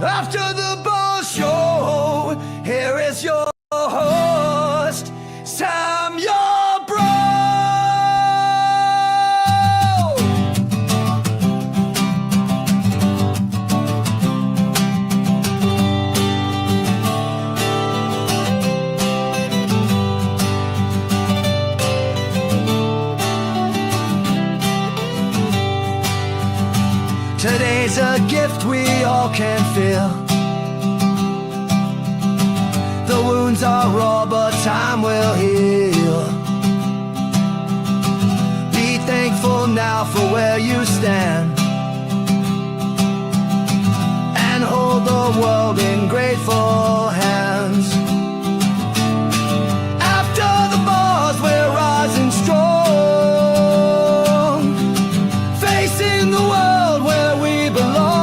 After the ball show, here is your host, Sam Yarbrough. Today's a gift we all can feel. The wounds are raw, but time will heal. Be thankful now for where you stand, and hold the world in grateful hands. After the bars, we're rising strong, facing the world where we belong.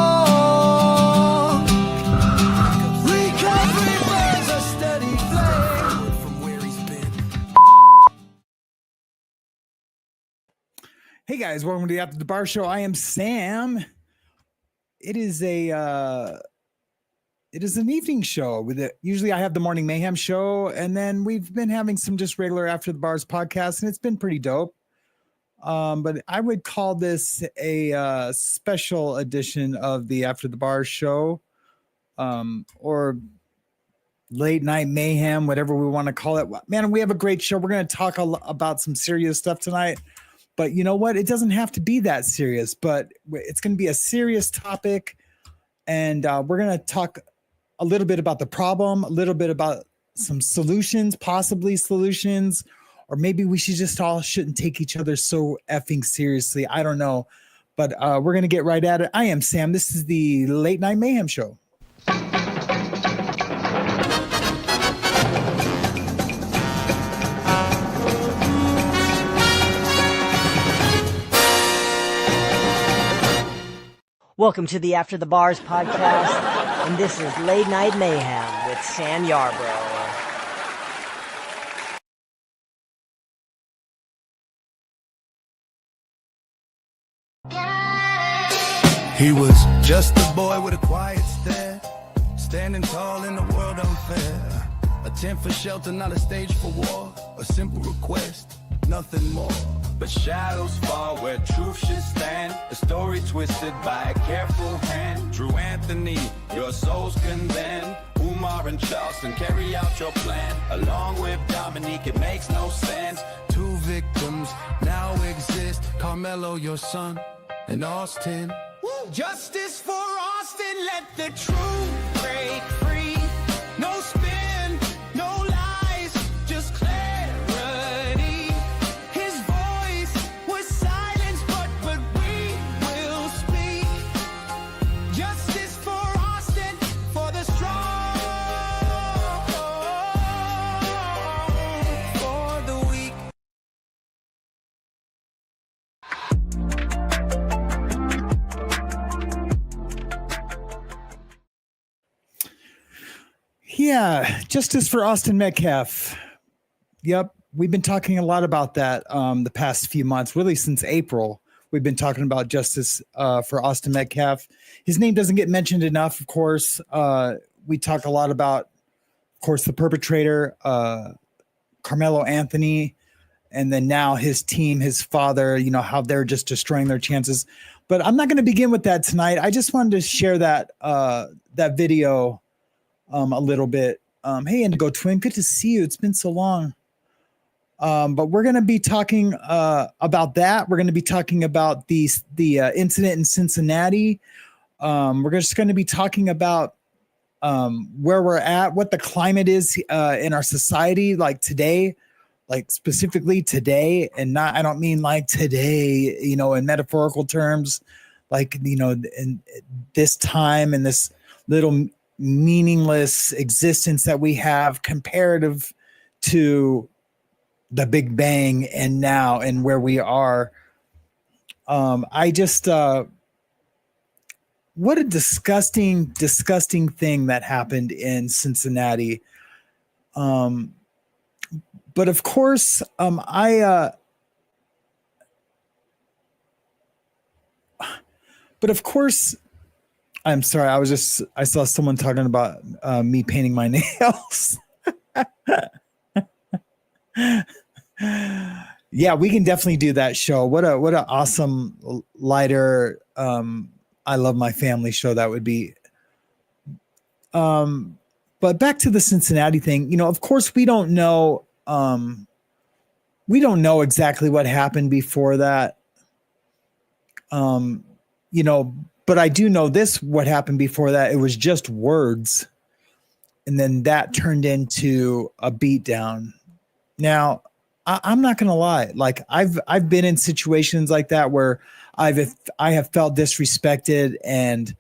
Recovery burns a steady flame from where he's been. Hey guys, welcome to the After the Bar Show. I am Sam. It is an evening show with it. Usually I have the Morning Mayhem show, and then we've been having some just regular After the Bars podcasts, and it's been pretty dope. But I would call this a special edition of the After the Bars show, or late night mayhem, whatever we want to call it. Man, we have a great show. We're going to talk about some serious stuff tonight. But you know what? It doesn't have to be that serious, but it's going to be a serious topic. And we're going to talk a little bit about the problem, a little bit about some solutions, possibly solutions, or maybe we shouldn't take each other so effing seriously. I don't know. But we're going to get right at it. I am Sam. This is the Late Night Mayhem Show. Welcome to the After the Bars podcast, and this is Late Night Mayhem with Sam Yarbrough. He was just a boy with a quiet stare, standing tall in a world unfair. A tent for shelter, not a stage for war. A simple request, nothing more. But shadows fall where truth should stand. A story twisted by a careful hand. Drew Anthony, your soul's condemned. Umar and Charleston, carry out your plan. Along with Dominique, it makes no sense. Two victims now exist. Carmelo, your son, and Austin. Justice for Austin, let the truth break free. No spin, no lies, just clarity. His voice was silenced, but we will speak. Justice for Austin, for the strong, for the weak. Yeah, justice for Austin Metcalf. Yep, we've been talking a lot about that the past few months, really since April. We've been talking about justice for Austin Metcalf. His name doesn't get mentioned enough, of course. We talk a lot about, of course, the perpetrator, Carmelo Anthony, and then now his team, his father, you know, how they're just destroying their chances. But I'm not going to begin with that tonight. I just wanted to share that video a little bit. Hey, Indigo Twin, good to see you. It's been so long. But we're going to be talking about that. We're going to be talking about the incident in Cincinnati. We're just going to be talking about where we're at, what the climate is in our society, like today, like specifically today, and not, I don't mean like today, you know, in metaphorical terms, like, you know, in this time and this little meaningless existence that we have comparative to the Big Bang and now and where we are. I just, what a disgusting thing that happened in Cincinnati. But of course, I'm sorry. I saw someone talking about me painting my nails. Yeah, we can definitely do that show. What a awesome lighter I love my family show that would be. But back to the Cincinnati thing, of course we don't know exactly what happened before that. But I do know this, what happened before that. It was just words. And then that turned into a beatdown. Now, I'm not going to lie. Like I've been in situations like that where I have felt disrespected. And,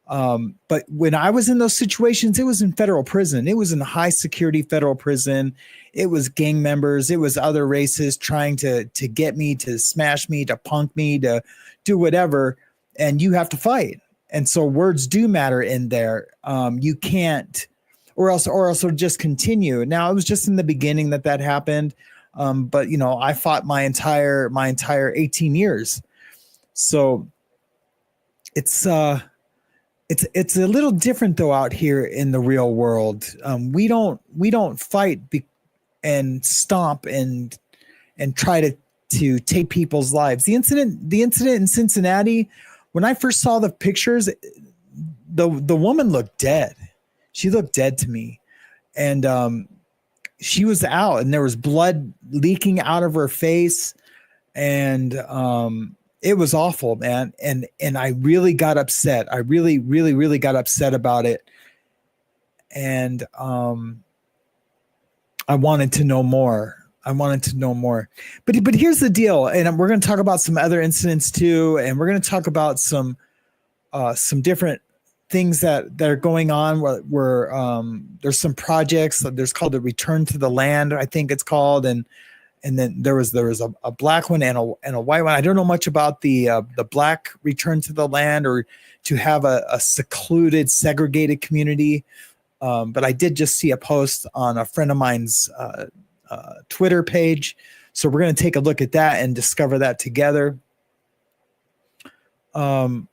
but when I was in those situations, it was in federal prison. It was in high security federal prison. It was gang members. It was other races trying to get me, to smash me, to punk me, to do whatever. And you have to fight. And so words do matter in there. You can't, or else it'll just continue. Now it was just in the beginning that happened. But I fought my entire 18 years. So it's a little different though out here in the real world. We don't fight and stomp and try to take people's lives. The incident in Cincinnati, when I first saw the pictures, the woman looked dead. She looked dead to me. And she was out and there was blood leaking out of her face. And it was awful, man. And I really got upset. I really, really, really got upset about it. And I wanted to know more. But here's the deal. And we're going to talk about some other incidents too. And we're going to talk about some different things that are going on where there's some projects. There's called the Return to the Land, I think it's called. And then there was a black one and a white one. I don't know much about the black Return to the Land, or to have a secluded, segregated community. But I did just see a post on a friend of mine's Twitter page. So we're going to take a look at that and discover that together. But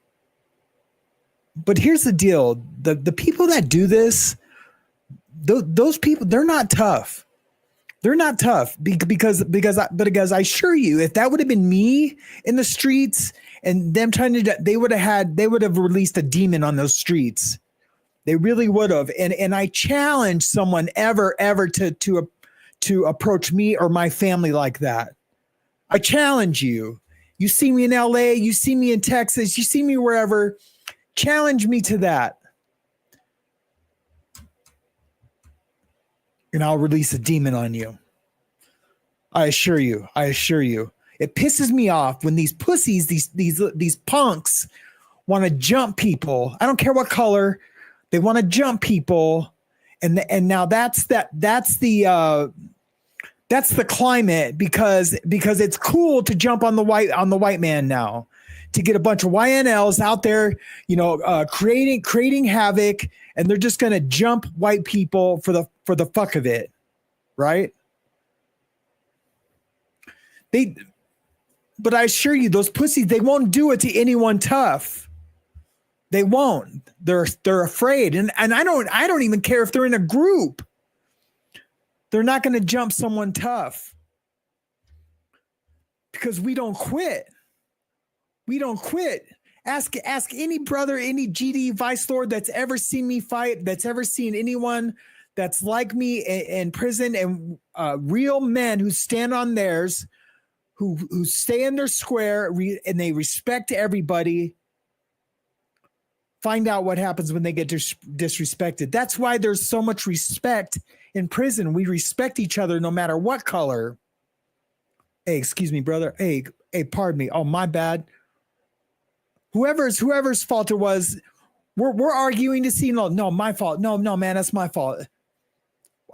here's the deal. The people that do this, those people, they're not tough. They're not tough because I assure you, if that would have been me in the streets and them trying to, they would have released a demon on those streets. They really would have. And I challenge someone ever to approach me or my family like that. I challenge you. You see me in LA, you see me in Texas, you see me wherever, challenge me to that. And I'll release a demon on you. I assure you. It pisses me off when these pussies, these punks want to jump people. I don't care what color. They want to jump people. And now that's the climate because it's cool to jump on the white man now, to get a bunch of YNLs out there, creating havoc, and they're just going to jump white people for the fuck of it. Right. But I assure you, those pussies, they won't do it to anyone tough. They won't. They're afraid. And I don't even care if they're in a group. They're not going to jump someone tough because we don't quit. We don't quit. Ask any brother, any GD Vice Lord that's ever seen me fight, that's ever seen anyone that's like me in prison, and real men who stand on theirs, who stay in their square and they respect everybody. Find out what happens when they get disrespected. That's why there's so much respect in prison. We respect each other no matter what color. Hey, excuse me, brother. Hey, pardon me. Oh, my bad. Whoever's fault it was, we're arguing to see. No, my fault. No, man, that's my fault.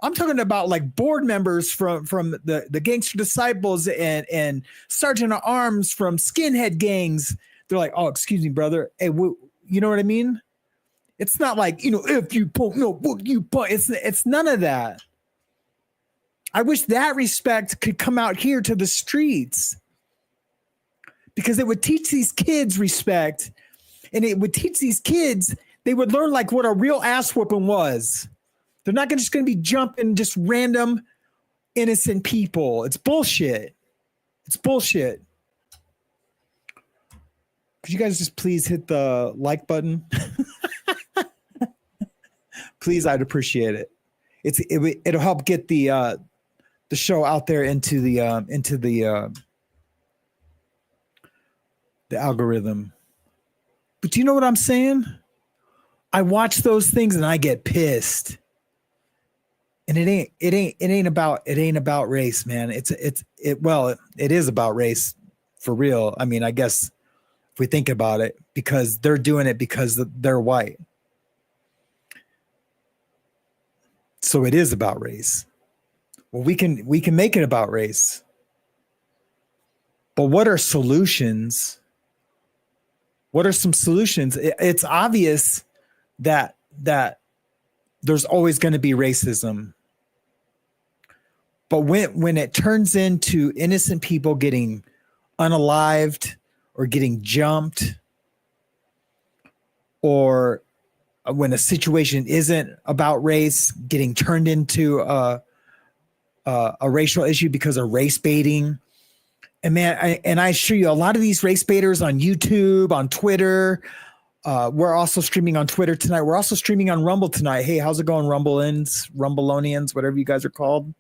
I'm talking about like board members from the Gangster Disciples and Sergeant at Arms from skinhead gangs. They're like, oh, excuse me, brother. Hey, you know what I mean? It's not like, if you punk, no, you punk. It's none of that. I wish that respect could come out here to the streets, because it would teach these kids respect. And it would teach these kids, they would learn like what a real ass whooping was. They're not just going to be jumping just random innocent people. It's bullshit. It's bullshit. Could you guys just please hit the like button? Please, I'd appreciate it. It'll help get the show out there into the algorithm. But do you know what I'm saying? I watch those things and I get pissed. And it ain't about race, man. It is about race for real. I mean, I guess if we think about it, because they're doing it because they're white. So it is about race. Well, we can make it about race. But what are solutions? What are some solutions? It's obvious that there's always going to be racism. But when it turns into innocent people getting unalived or getting jumped, or when a situation isn't about race getting turned into a racial issue because of race baiting. And man, I assure you, a lot of these race baiters on YouTube, on Twitter, we're also streaming on Twitter tonight. We're also streaming on Rumble tonight. Hey, how's it going, Rumbleonians, whatever you guys are called?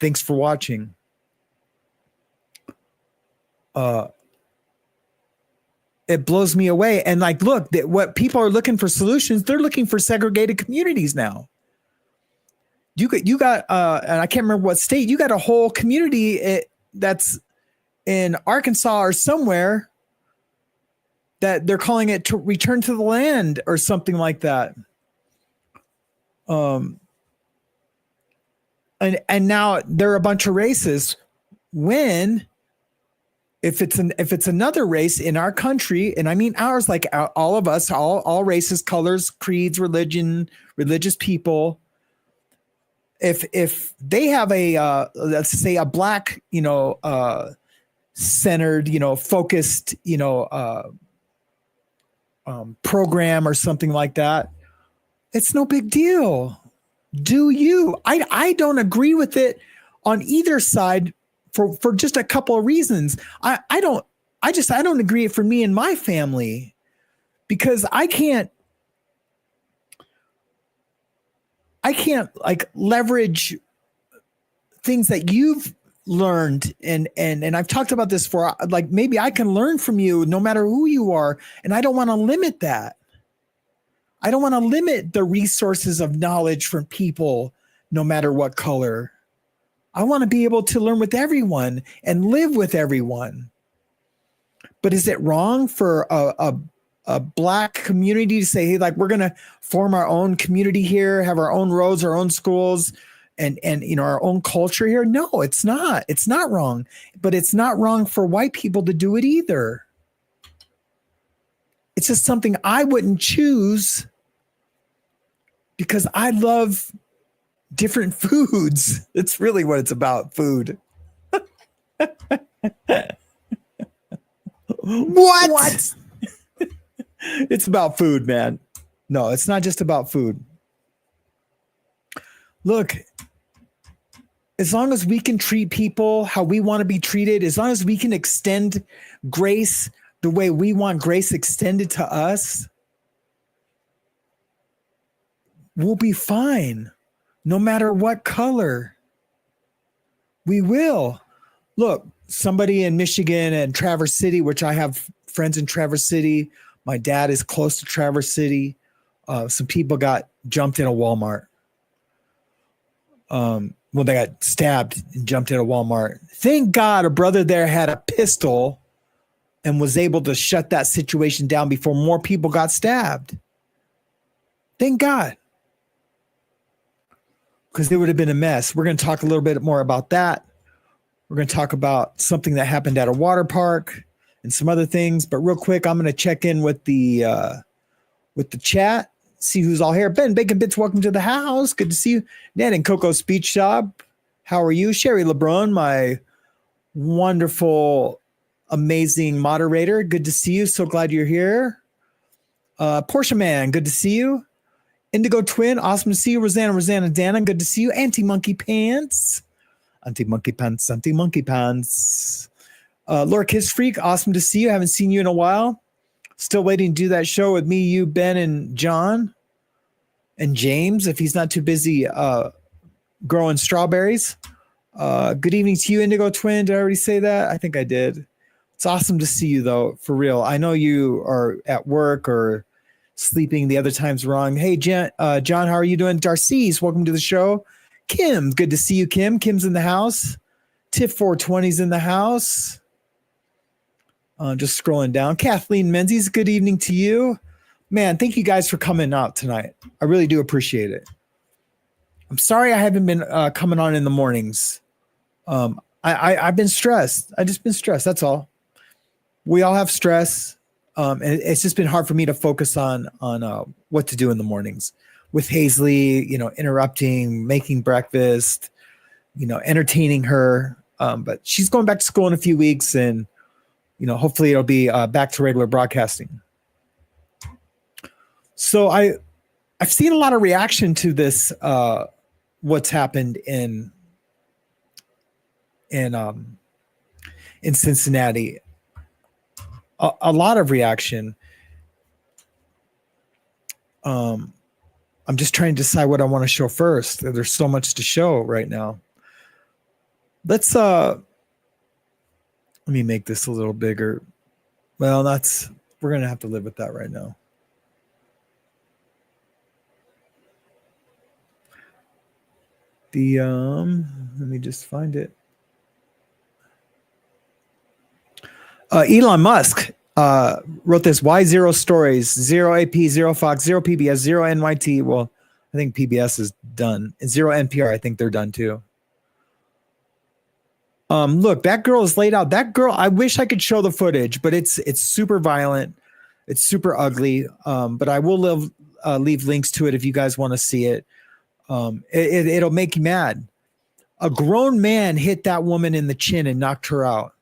Thanks for watching. It blows me away. And like, look, what people are looking for solutions, they're looking for segregated communities now. You got, and I can't remember what state, you got a whole community that's in Arkansas or somewhere that they're calling it to return to the land or something like that. And now they're a bunch of racists. When, if it's another race in our country, and I mean ours, like all of us, all races, colors, creeds, religious people, if they have a let's say a black, centered, focused, program or something like that, it's no big deal. Do you? I don't agree with it on either side for just a couple of reasons. I don't agree for me and my family, because I can't like leverage things that you've learned and I've talked about this for, like, maybe I can learn from you no matter who you are, and I don't want to limit that. I don't want to limit the resources of knowledge from people no matter what color. I want to be able to learn with everyone and live with everyone. But is it wrong for a black community to say, hey, like, we're going to form our own community here, have our own roads, our own schools, and our own culture here? No, it's not. It's not wrong. But it's not wrong for white people to do it either. It's just something I wouldn't choose because I love different foods. It's really what it's about, food. What? It's about food, man. No, it's not just about food. Look, as long as we can treat people how we want to be treated, as long as we can extend grace the way we want grace extended to us, we'll be fine. No matter what color. We will. Look, somebody in Michigan and Traverse City, which I have friends in Traverse City. My dad is close to Traverse City. Some people got jumped in a Walmart. They got stabbed and jumped in a Walmart. Thank God a brother there had a pistol and was able to shut that situation down before more people got stabbed. Thank God. Because it would have been a mess. We're going to talk a little bit more about that. We're going to talk about something that happened at a water park and some other things. But real quick, I'm going to check in with the chat, see who's all here. Ben Bacon Bits, welcome to the house. Good to see you. Ned and Coco Speech Shop, how are you? Sherry LeBron, my wonderful amazing moderator. Good to see you. So glad you're here. Portia Man, good to see you. Indigo Twin, awesome to see you. Rosanna Dana, good to see you. Anti-Monkey Pants. Laura Kiss Freak, awesome to see you. Haven't seen you in a while. Still waiting to do that show with me, you, Ben, and John. And James, if he's not too busy growing strawberries. Good evening to you, Indigo Twin. Did I already say that? I think I did. It's awesome to see you, though, for real. I know you are at work or sleeping the other times wrong. Hey, John, how are you doing? Darcy's, welcome to the show. Kim, good to see you, Kim. Kim's in the house. Tiff 420's in the house. Just scrolling down. Kathleen Menzies, good evening to you. Man, thank you guys for coming out tonight. I really do appreciate it. I'm sorry I haven't been coming on in the mornings. I've been stressed. I've just been stressed. That's all. We all have stress. And it's just been hard for me to focus on what to do in the mornings with Hazley, interrupting, making breakfast, entertaining her. But she's going back to school in a few weeks, and hopefully it'll be back to regular broadcasting. So I've seen a lot of reaction to this, what's happened in Cincinnati. A lot of reaction. I'm just trying to decide what I want to show first. There's so much to show right now. Let's let me make this a little bigger. Well, we're gonna have to live with that right now. Let me just find it. Elon Musk wrote this: why zero stories, zero AP, zero Fox, zero PBS, zero NYT. Well, I think PBS is done. And zero NPR, I think they're done too. Look, that girl is laid out. That girl, I wish I could show the footage, but it's super violent. It's super ugly. But I will leave links to it if you guys want to see it. It'll make you mad. A grown man hit that woman in the chin and knocked her out.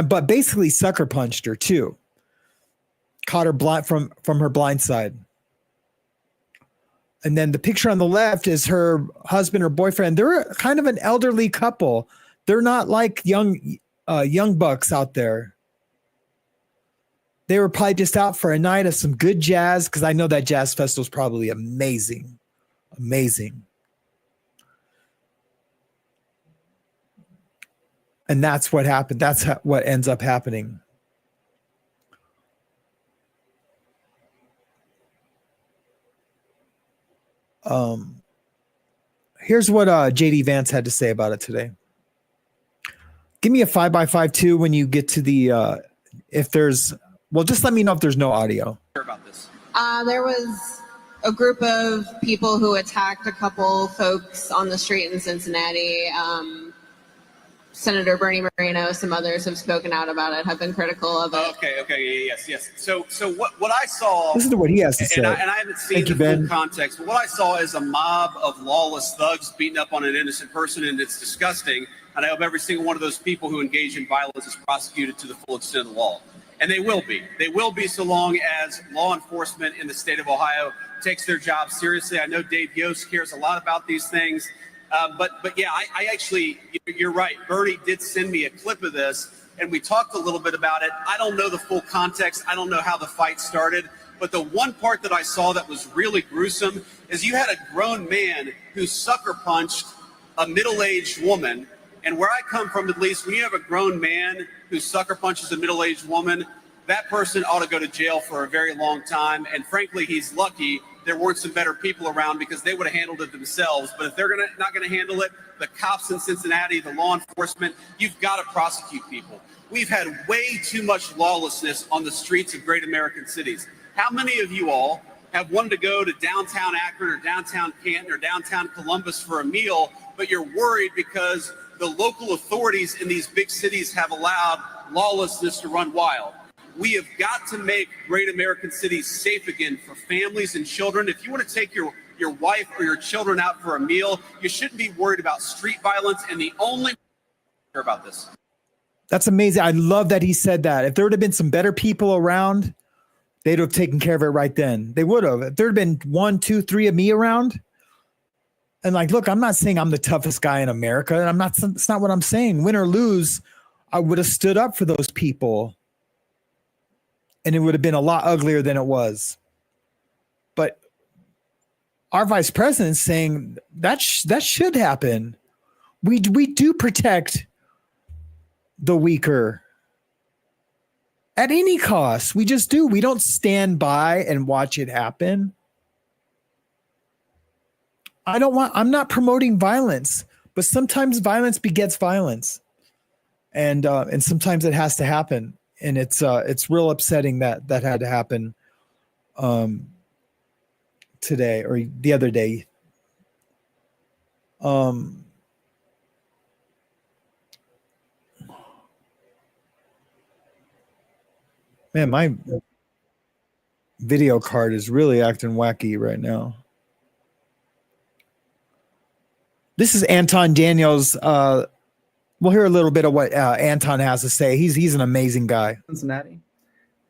But basically sucker punched her too. Caught her blind from her blind side. And then the picture on the left is her husband or boyfriend. They're kind of an elderly couple. They're not like young bucks out there. They were probably just out for a night of some good jazz, because I know that jazz festival is probably amazing. Amazing. And that's what happened. That's what ends up happening. Here's what JD Vance had to say about it today. Give me a 5x5 too when you get to the if there's, well, just let me know if there's no audio. About this. There was a group of people who attacked a couple folks on the street in Cincinnati. Senator Bernie Moreno, some others have spoken out about it, have been critical of it. Okay, yes. So what I saw. Listen to what he has to say. And I haven't seen the full context, but what I saw is a mob of lawless thugs beating up on an innocent person, and it's disgusting. And I hope every single one of those people who engage in violence is prosecuted to the full extent of the law. And they will be. They will be, so long as law enforcement in the state of Ohio takes their job seriously. I know Dave Yost cares a lot about these things. But yeah, I actually, you're right. Bernie did send me a clip of this, and we talked a little bit about it. I don't know the full context. I don't know how the fight started. But the one part that I saw that was really gruesome is you had a grown man who sucker punched a middle-aged woman. And where I come from, at least, when you have a grown man who sucker punches a middle-aged woman, that person ought to go to jail for a very long time. And frankly, he's lucky there weren't some better people around, because they would have handled it themselves. But if they're not going to handle it, the cops in Cincinnati, the law enforcement, you've got to prosecute people. We've had way too much lawlessness on the streets of great American cities. How many of you all have wanted to go to downtown Akron or downtown Canton or downtown Columbus for a meal, but you're worried because the local authorities in these big cities have allowed lawlessness to run wild? We have got to make great American cities safe again for families and children. If you want to take your wife or your children out for a meal, you shouldn't be worried about street violence. And the only about this. That's amazing. I love that he said that. If there would have been some better people around, they'd have taken care of it right then. They would have. If there had been 1, 2, 3 of me around, and like, look, I'm not saying I'm the toughest guy in America. And it's not what I'm saying. Win or lose, I would have stood up for those people. And it would have been a lot uglier than it was. But our vice president's saying that should happen. We do protect the weaker at any cost. We just do. We don't stand by and watch it happen. I'm not promoting violence, but sometimes violence begets violence. And sometimes it has to happen. And it's real upsetting that had to happen today or the other day. Man, my video card is really acting wacky right now. This is Anton Daniels. We'll hear a little bit of what Anton has to say. He's an amazing guy. Cincinnati.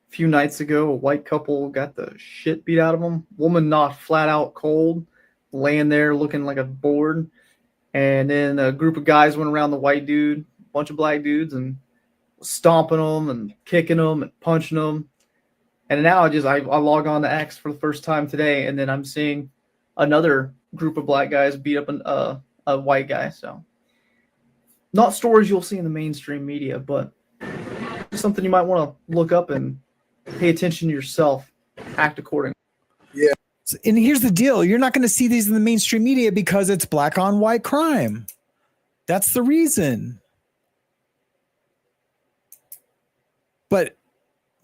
A few nights ago, a white couple got the shit beat out of them. Woman knocked flat out cold, laying there looking like a board. And then a group of guys went around the white dude, a bunch of black dudes, and stomping them and kicking them and punching them. And now I log on to X for the first time today, and then I'm seeing another group of black guys beat up a white guy. So not stories you'll see in the mainstream media, but something you might want to look up and pay attention to yourself, act accordingly. Yeah. And here's the deal. You're not going to see these in the mainstream media because it's black on white crime. That's the reason. But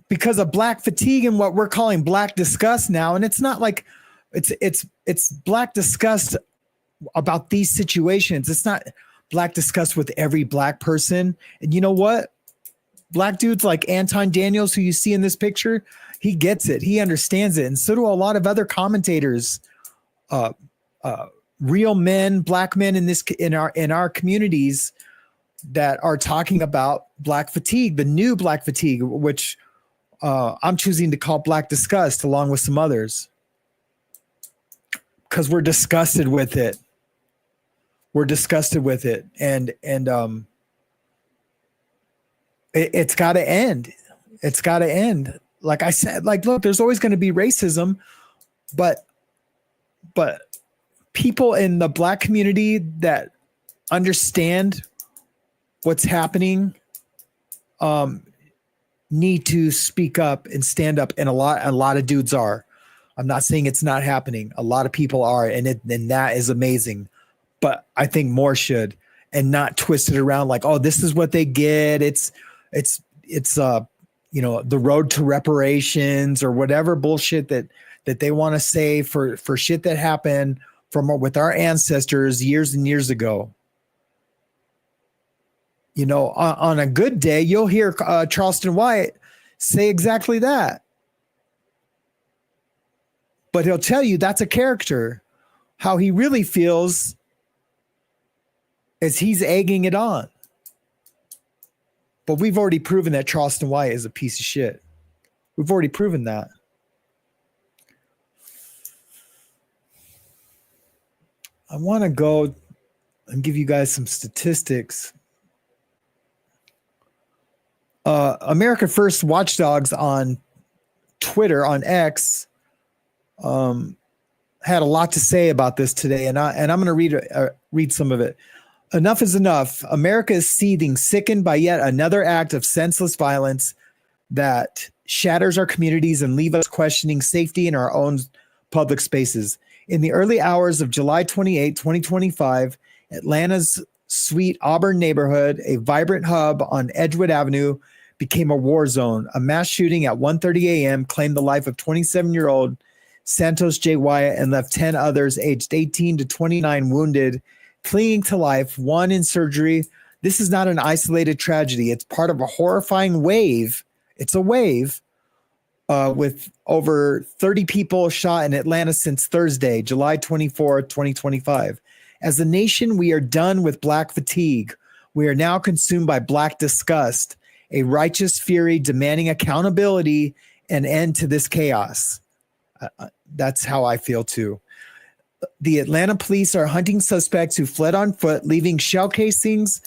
because of black fatigue and what we're calling black disgust now, and it's not like it's black disgust about these situations. It's not black disgust with every black person. And you know what? Black dudes like Anton Daniels, who you see in this picture, he gets it. He understands it. And so do a lot of other commentators, real men, black men in our communities that are talking about black fatigue, the new black fatigue, which I'm choosing to call black disgust along with some others. Because we're disgusted with it. We're disgusted with it. And it's got to end. It's got to end. Like I said, like, look, there's always going to be racism, but people in the black community that understand what's happening need to speak up and stand up. And a lot of dudes are. I'm not saying it's not happening. A lot of people are, and that is amazing. But I think more should, and not twist it around like, oh, this is what they get. It's the road to reparations or whatever bullshit that they want to say for shit that happened with our ancestors years and years ago. You know, on a good day, you'll hear Charleston White say exactly that. But he'll tell you that's a character. How he really feels is he's egging it on. But we've already proven that Charleston White is a piece of shit. We've already proven that. I want to go and give you guys some statistics. America First Watchdogs on Twitter, on X, had a lot to say about this today, and I'm going to read some of it. Enough is enough. America is seething, sickened by yet another act of senseless violence that shatters our communities and leave us questioning safety in our own public spaces. In the early hours of July 28, 2025, Atlanta's Sweet Auburn neighborhood, a vibrant hub on Edgewood Avenue, became a war zone. A mass shooting at 1:30 a.m. claimed the life of 27-year-old Santos J. Wyatt and left 10 others aged 18 to 29 wounded, clinging to life, one in surgery. This is not an isolated tragedy. It's part of a horrifying wave. It's a wave with over 30 people shot in Atlanta since Thursday, July 24, 2025. As a nation, we are done with black fatigue. We are now consumed by black disgust, a righteous fury demanding accountability and end to this chaos. That's how I feel too. The Atlanta police are hunting suspects who fled on foot, leaving shell casings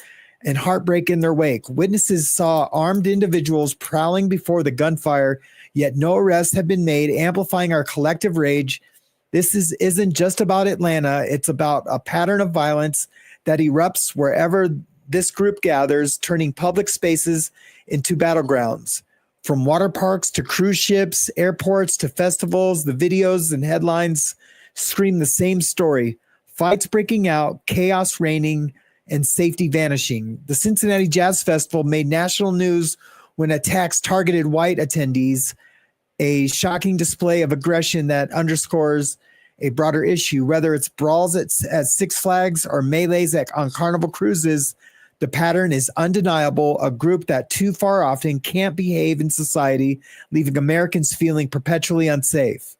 and heartbreak in their wake. Witnesses saw armed individuals prowling before the gunfire, yet no arrests have been made, amplifying our collective rage. This isn't just about Atlanta. It's about a pattern of violence that erupts wherever this group gathers, turning public spaces into battlegrounds. From water parks to cruise ships, airports to festivals, the videos and headlines scream the same story. Fights breaking out, chaos reigning, and safety vanishing. The Cincinnati Jazz Festival made national news when attacks targeted white attendees, a shocking display of aggression that underscores a broader issue. Whether it's brawls at Six Flags or melees on Carnival cruises, the pattern is undeniable, a group that too far often can't behave in society, leaving Americans feeling perpetually unsafe.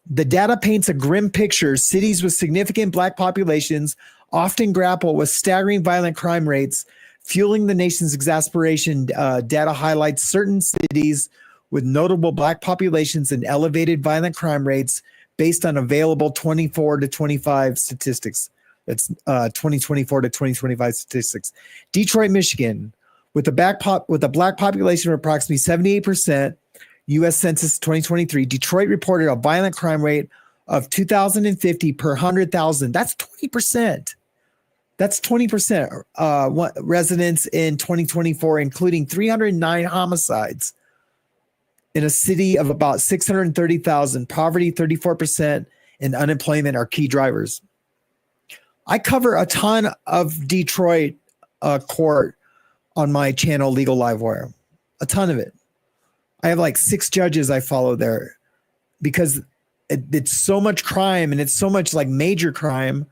The data paints a grim picture. Cities with significant black populations often grapple with staggering violent crime rates, fueling the nation's exasperation. Data highlights certain cities with notable black populations and elevated violent crime rates based on available 24 to 25 statistics. That's 2024 to 2025 statistics. Detroit, Michigan, with a black population of approximately 78%, U.S. Census 2023, Detroit reported a violent crime rate of 2,050 per 100,000. That's 20%. That's 20% residents in 2024, including 309 homicides in a city of about 630,000. Poverty, 34%, and unemployment are key drivers. I cover a ton of Detroit court on my channel, Legal Livewire, a ton of it. I have like 6 judges I follow there because it's so much crime and it's so much like major crime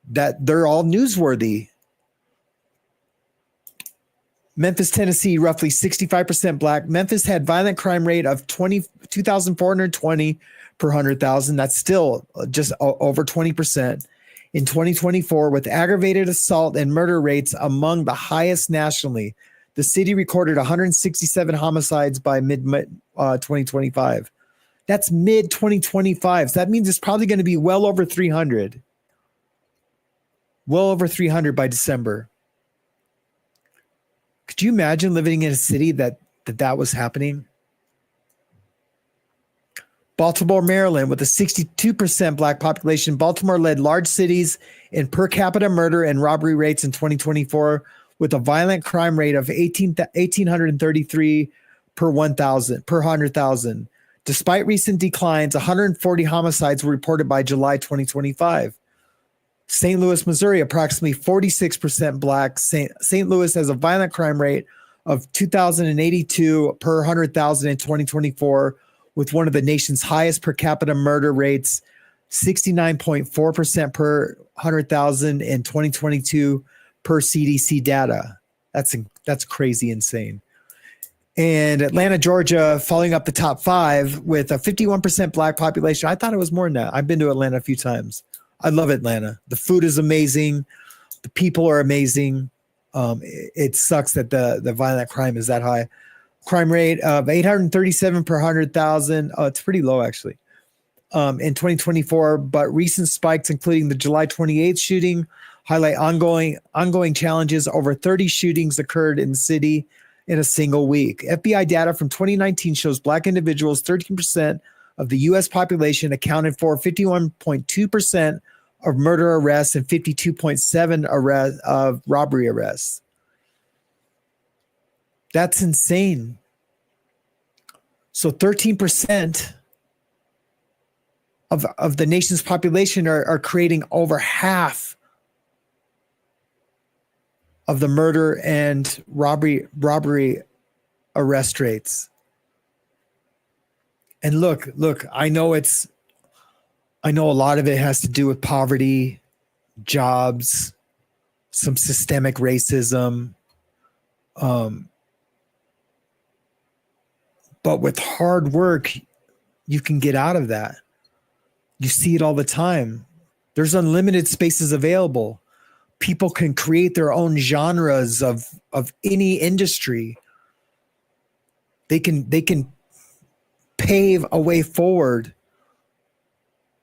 that they're all newsworthy. Memphis, Tennessee, roughly 65% black. Memphis had violent crime rate of 2,420 per 100,000. That's still just over 20% in 2024, with aggravated assault and murder rates among the highest nationally. The city recorded 167 homicides by mid-2025. That's mid-2025. So that means it's probably going to be well over 300. Well over 300 by December. Could you imagine living in a city that was happening? Baltimore, Maryland, with a 62% black population. Baltimore led large cities in per capita murder and robbery rates in 2024, with a violent crime rate of 1,833 per 100,000. Despite recent declines, 140 homicides were reported by July 2025. St. Louis, Missouri, approximately 46% black. St. Louis has a violent crime rate of 2,082 per 100,000 in 2024, with one of the nation's highest per capita murder rates, 69.4% per 100,000 in 2022 per CDC data. That's crazy insane. And Atlanta, Georgia, following up the top 5 with a 51% black population. I thought it was more than that. I've been to Atlanta a few times. I love Atlanta. The food is amazing. The people are amazing. It sucks that the violent crime is that high. Crime rate of 837 per 100,000. Oh, it's pretty low actually. In 2024, but recent spikes, including the July 28th shooting, highlight ongoing challenges. Over 30 shootings occurred in the city in a single week. FBI data from 2019 shows black individuals, 13% of the U.S. population, accounted for 51.2% of murder arrests and 52.7% of robbery arrests. That's insane. So 13% of the nation's population are creating over half of the murder and robbery arrest rates. And look, I know a lot of it has to do with poverty, jobs, some systemic racism. But with hard work, you can get out of that. You see it all the time. There's unlimited spaces available. people can create their own genres of any industry. They can pave a way forward.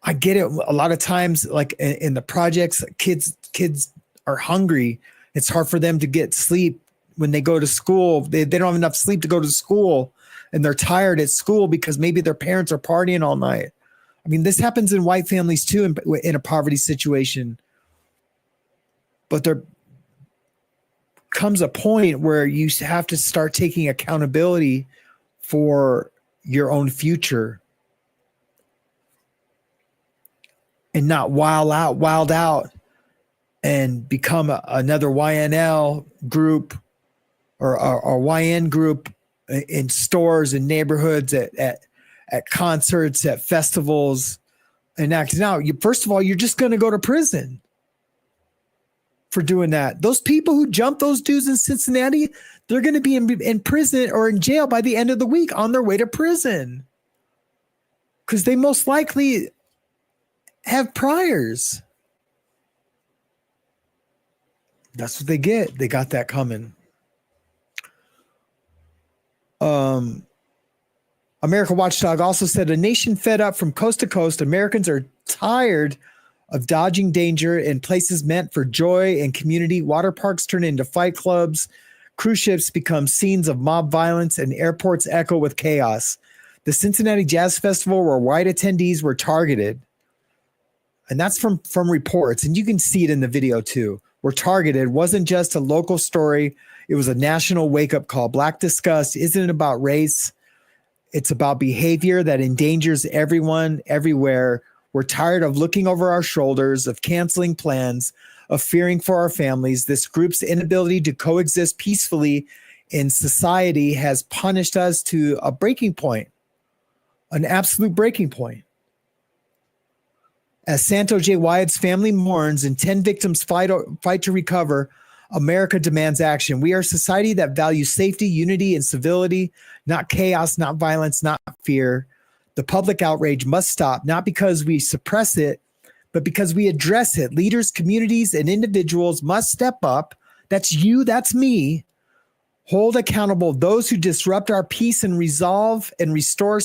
I get it. A lot of times, like in the projects, kids are hungry. It's hard for them to get sleep when they go to school. They don't have enough sleep to go to school, and they're tired at school because maybe their parents are partying all night. I mean, this happens in white families too, in a poverty situation. But there comes a point where you have to start taking accountability for your own future and not wild out and become another YNL group or YN group in stores and neighborhoods, at concerts, at festivals, and acting out. First of all, you're just going to go to prison for doing that. Those people who jumped those dudes in Cincinnati, they're going to be in prison or in jail by the end of the week on their way to prison, because they most likely have priors. That's what they get. They got that coming. America Watchdog also said, a nation fed up from coast to coast, Americans are tired of dodging danger in places meant for joy and community. Water parks turn into fight clubs. Cruise ships become scenes of mob violence, and airports echo with chaos. The Cincinnati Jazz Festival, where white attendees were targeted, and that's from reports, and you can see it in the video too, were targeted, wasn't just a local story. It was a national wake-up call. Black disgust isn't about race. It's about behavior that endangers everyone, everywhere. We're tired of looking over our shoulders, of canceling plans, of fearing for our families. This group's inability to coexist peacefully in society has punished us to a breaking point, an absolute breaking point. As Santo J. Wyatt's family mourns and 10 victims fight to recover, America demands action. We are a society that values safety, unity, and civility, not chaos, not violence, not fear. The public outrage must stop, not because we suppress it, but because we address it. Leaders, communities, and individuals must step up. That's you, that's me. Hold accountable those who disrupt our peace and resolve and restore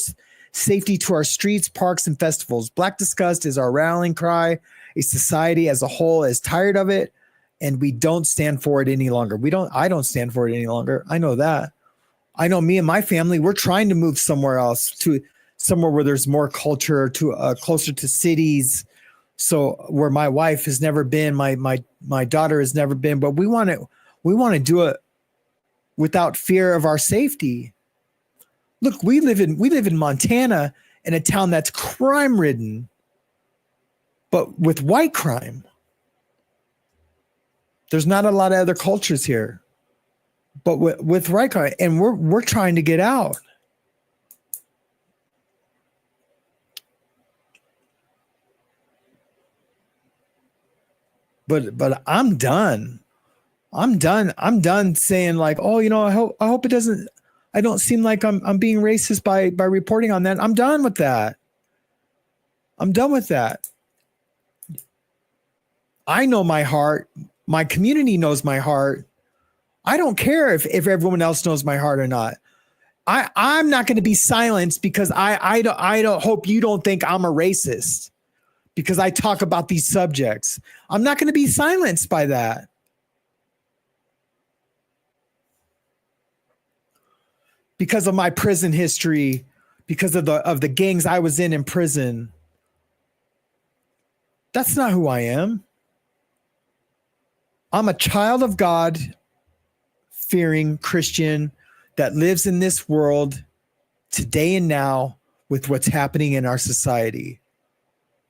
safety to our streets, parks, and festivals. Black disgust is our rallying cry. A society as a whole is tired of it, and we don't stand for it any longer. I don't stand for it any longer. I know that. I know me and my family, we're trying to move somewhere else, to somewhere where there's more culture, to closer to cities. So where my wife has never been, my daughter has never been, but we want to do it without fear of our safety. Look, we live in Montana, in a town that's crime ridden, but with white crime. There's not a lot of other cultures here, but with white crime, and we're trying to get out. But I'm done. I'm done saying like, oh, I hope it doesn't. I don't seem like I'm being racist by reporting on that. I'm done with that. I'm done with that. I know my heart. My community knows my heart. I don't care if everyone else knows my heart or not. I'm not going to be silenced because I don't hope you don't think I'm a racist because I talk about these subjects. I'm not going to be silenced by that. Because of my prison history, because of the gangs I was in prison. That's not who I am. I'm a child of God, fearing Christian that lives in this world today and now with what's happening in our society.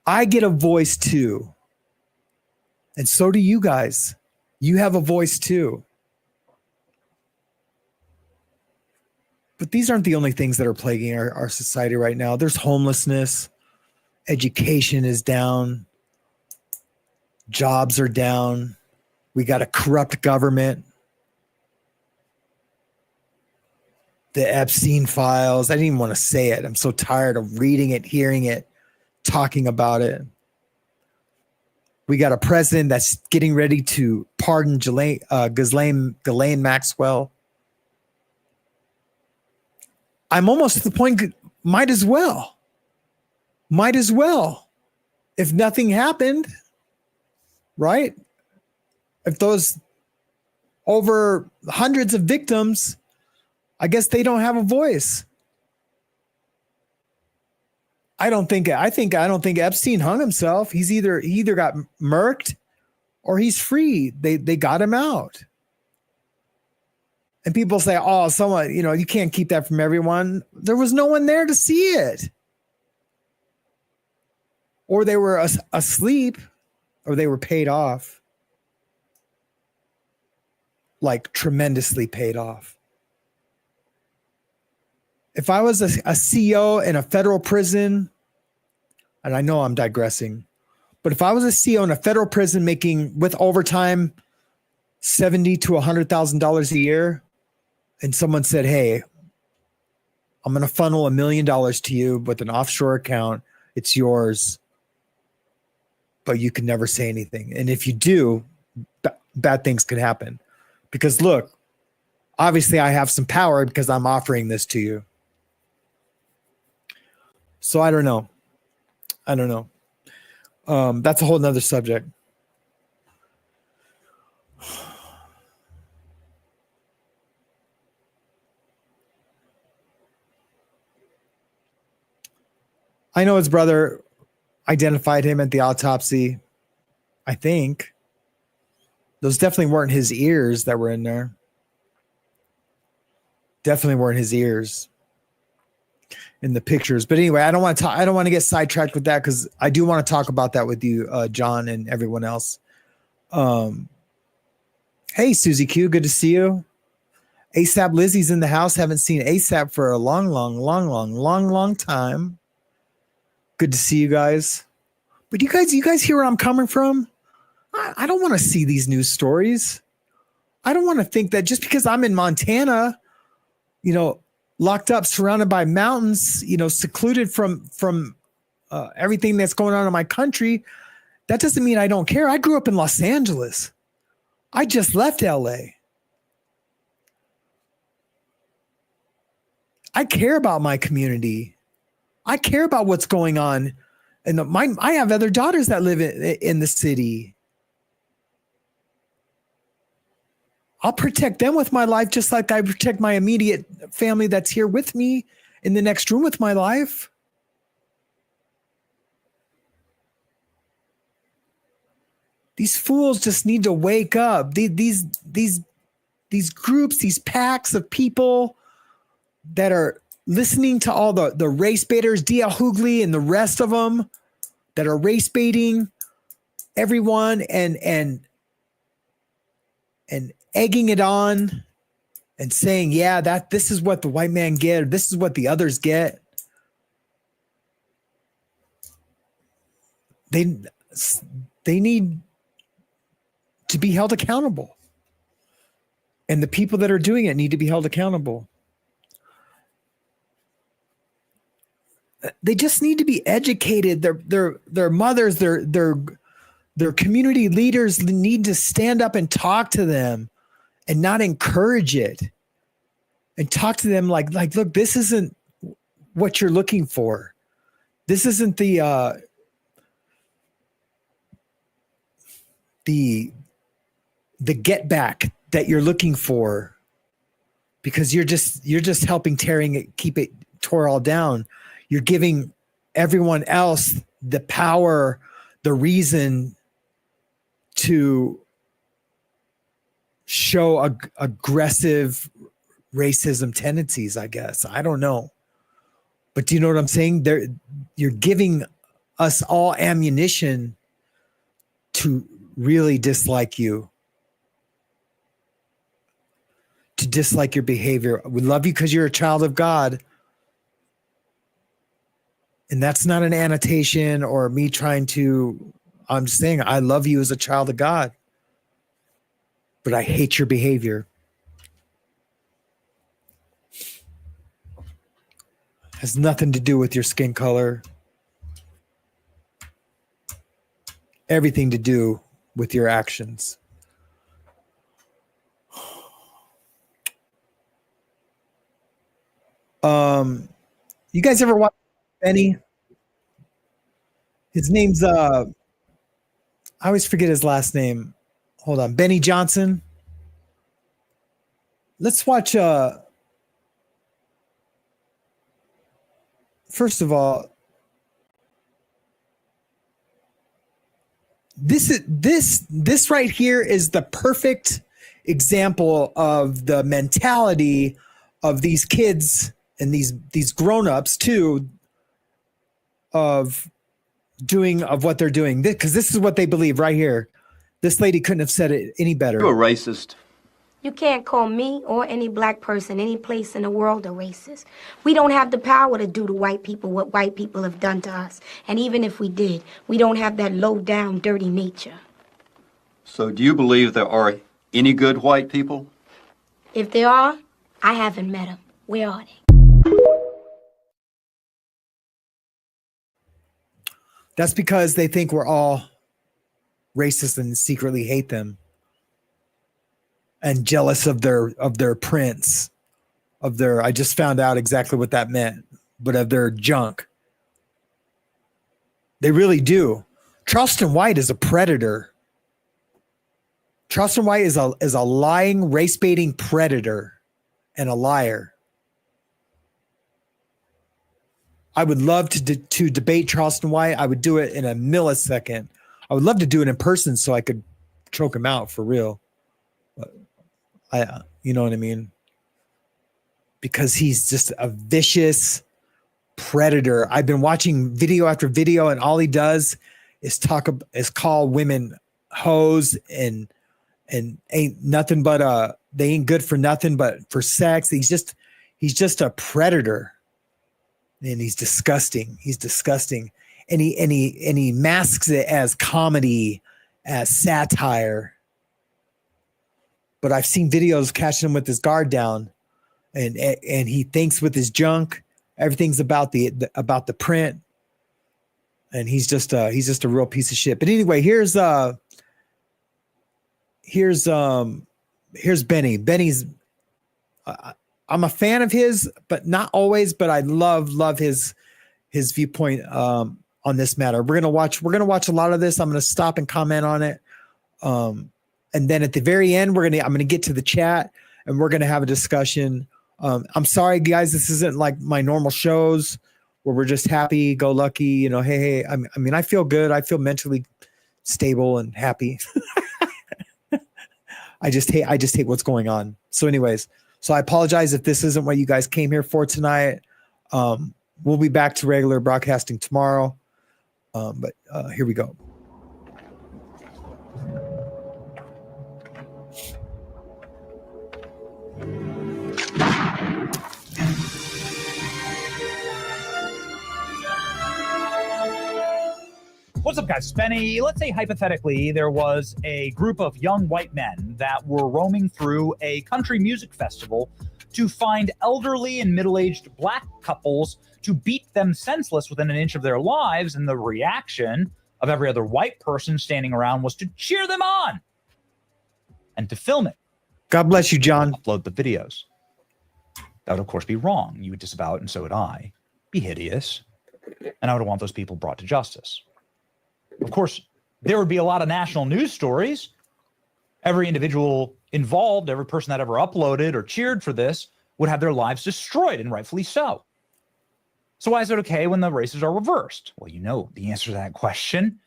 I get a voice too. And so do you guys. You have a voice too. But these aren't the only things that are plaguing our society right now. There's homelessness. Education is down. Jobs are down. We got a corrupt government. The Epstein files. I didn't even want to say it. I'm so tired of reading it, hearing it, talking about it. We got a president that's getting ready to pardon Ghislaine Maxwell. I'm almost at the point, might as well. If nothing happened, right? If those over hundreds of victims, I guess they don't have a voice. I don't think Epstein hung himself. He either got murked or he's free. They got him out. And people say, oh, someone, you can't keep that from everyone. There was no one there to see it. Or they were asleep, or they were paid off. Like tremendously paid off. If I was a CEO in a federal prison, and I know I'm digressing, but if I was a CEO in a federal prison making with overtime $70,000 to $100,000 a year, and someone said, hey, I'm going to funnel $1 million to you with an offshore account. It's yours, but you can never say anything. And if you do, bad things can happen. Because look, obviously I have some power because I'm offering this to you. So I don't know. That's a whole nother subject. I know his brother identified him at the autopsy. I think those definitely weren't his ears that were in there. Definitely weren't his ears in the pictures. But anyway, I don't want to get sidetracked with that because I do want to talk about that with you, John, and everyone else. Hey, Susie Q, good to see you. ASAP Lizzie's in the house. Haven't seen ASAP for a long time. Good to see you guys. But you guys hear where I'm coming from? I don't want to see these news stories. I don't want to think that just because I'm in Montana, locked up, surrounded by mountains, secluded from everything that's going on in my country, that doesn't mean I don't care. I grew up in Los Angeles. I just left LA. I care about my community. I care about what's going on. And I have other daughters that live in the city. I'll protect them with my life just like I protect my immediate family that's here with me in the next room with my life. These fools just need to wake up. These groups, these packs of people that are listening to all the race baiters, D.L. Hughley and the rest of them that are race baiting everyone and egging it on and saying, yeah, this is what the white man get, or this is what the others get. They need to be held accountable. And the people that are doing it need to be held accountable. They just need to be educated. Their mothers, their community leaders need to stand up and talk to them and not encourage it. And talk to them like, look, this isn't what you're looking for. This isn't the get back that you're looking for, because you're just helping keep it tore all down. You're giving everyone else the power, the reason to show aggressive racism tendencies, I guess. I don't know. But do you know what I'm saying? You're giving us all ammunition to really dislike you, to dislike your behavior. We love you because you're a child of God. And that's not an annotation or me trying to, I'm just saying I love you as a child of God, but I hate your behavior. Has nothing to do with your skin color. everything to do with your actions. You guys ever watch Benny? His name's I always forget his last name. Hold on, Benny Johnson. Let's watch first of all, this right here is the perfect example of the mentality of these kids and these grown-ups too, of what they're doing, because this is what they believe right here. This lady couldn't have said it any better. You're a racist. You can't call me or any black person any place in the world a racist. We don't have the power to do to white people what white people have done to us. And even if we did, we don't have that low-down, dirty nature. So do you believe there are any good white people? If there are, I haven't met them. Where are they? That's because they think we're all racist and secretly hate them and jealous of their prince, of their, I just found out exactly what that meant, but of their junk. They really do. Charleston White is a predator. Charleston White is a lying, race-baiting predator and a liar. I would love to debate Charleston White. I would do it in a millisecond. I would love to do it in person so I could choke him out for real. But you know what I mean? Because he's just a vicious predator. I've been watching video after video, and all he does is call women hoes and ain't nothing but they ain't good for nothing but for sex. He's just a predator. And he's disgusting. He's disgusting. And he masks it as comedy, as satire. But I've seen videos catching him with his guard down, and he thinks with his junk, everything's about the print, and he's just a real piece of shit. But anyway, here's Benny. Benny's I'm a fan of his, but not always. But I love his viewpoint on this matter. We're gonna watch a lot of this. I'm gonna stop and comment on it, and then at the very end, I'm gonna get to the chat and we're gonna have a discussion. I'm sorry, guys, this isn't like my normal shows where we're just happy go lucky. You know, hey. I mean, I feel good. I feel mentally stable and happy. I just hate what's going on. So, anyways. So I apologize if this isn't what you guys came here for tonight. We'll be back to regular broadcasting tomorrow. But here we go. What's up, guys? Benny. Let's say hypothetically there was a group of young white men that were roaming through a country music festival to find elderly and middle-aged black couples to beat them senseless within an inch of their lives, and the reaction of every other white person standing around was to cheer them on and to film it. God bless you, John. Upload the videos. That would, of course, be wrong. You would disavow it, and so would I. Be hideous. And I would want those people brought to justice. Of course, there would be a lot of national news stories. Every individual involved, every person that ever uploaded or cheered for this would have their lives destroyed, and rightfully so. So why is it okay when the races are reversed? Well, you know the answer to that question,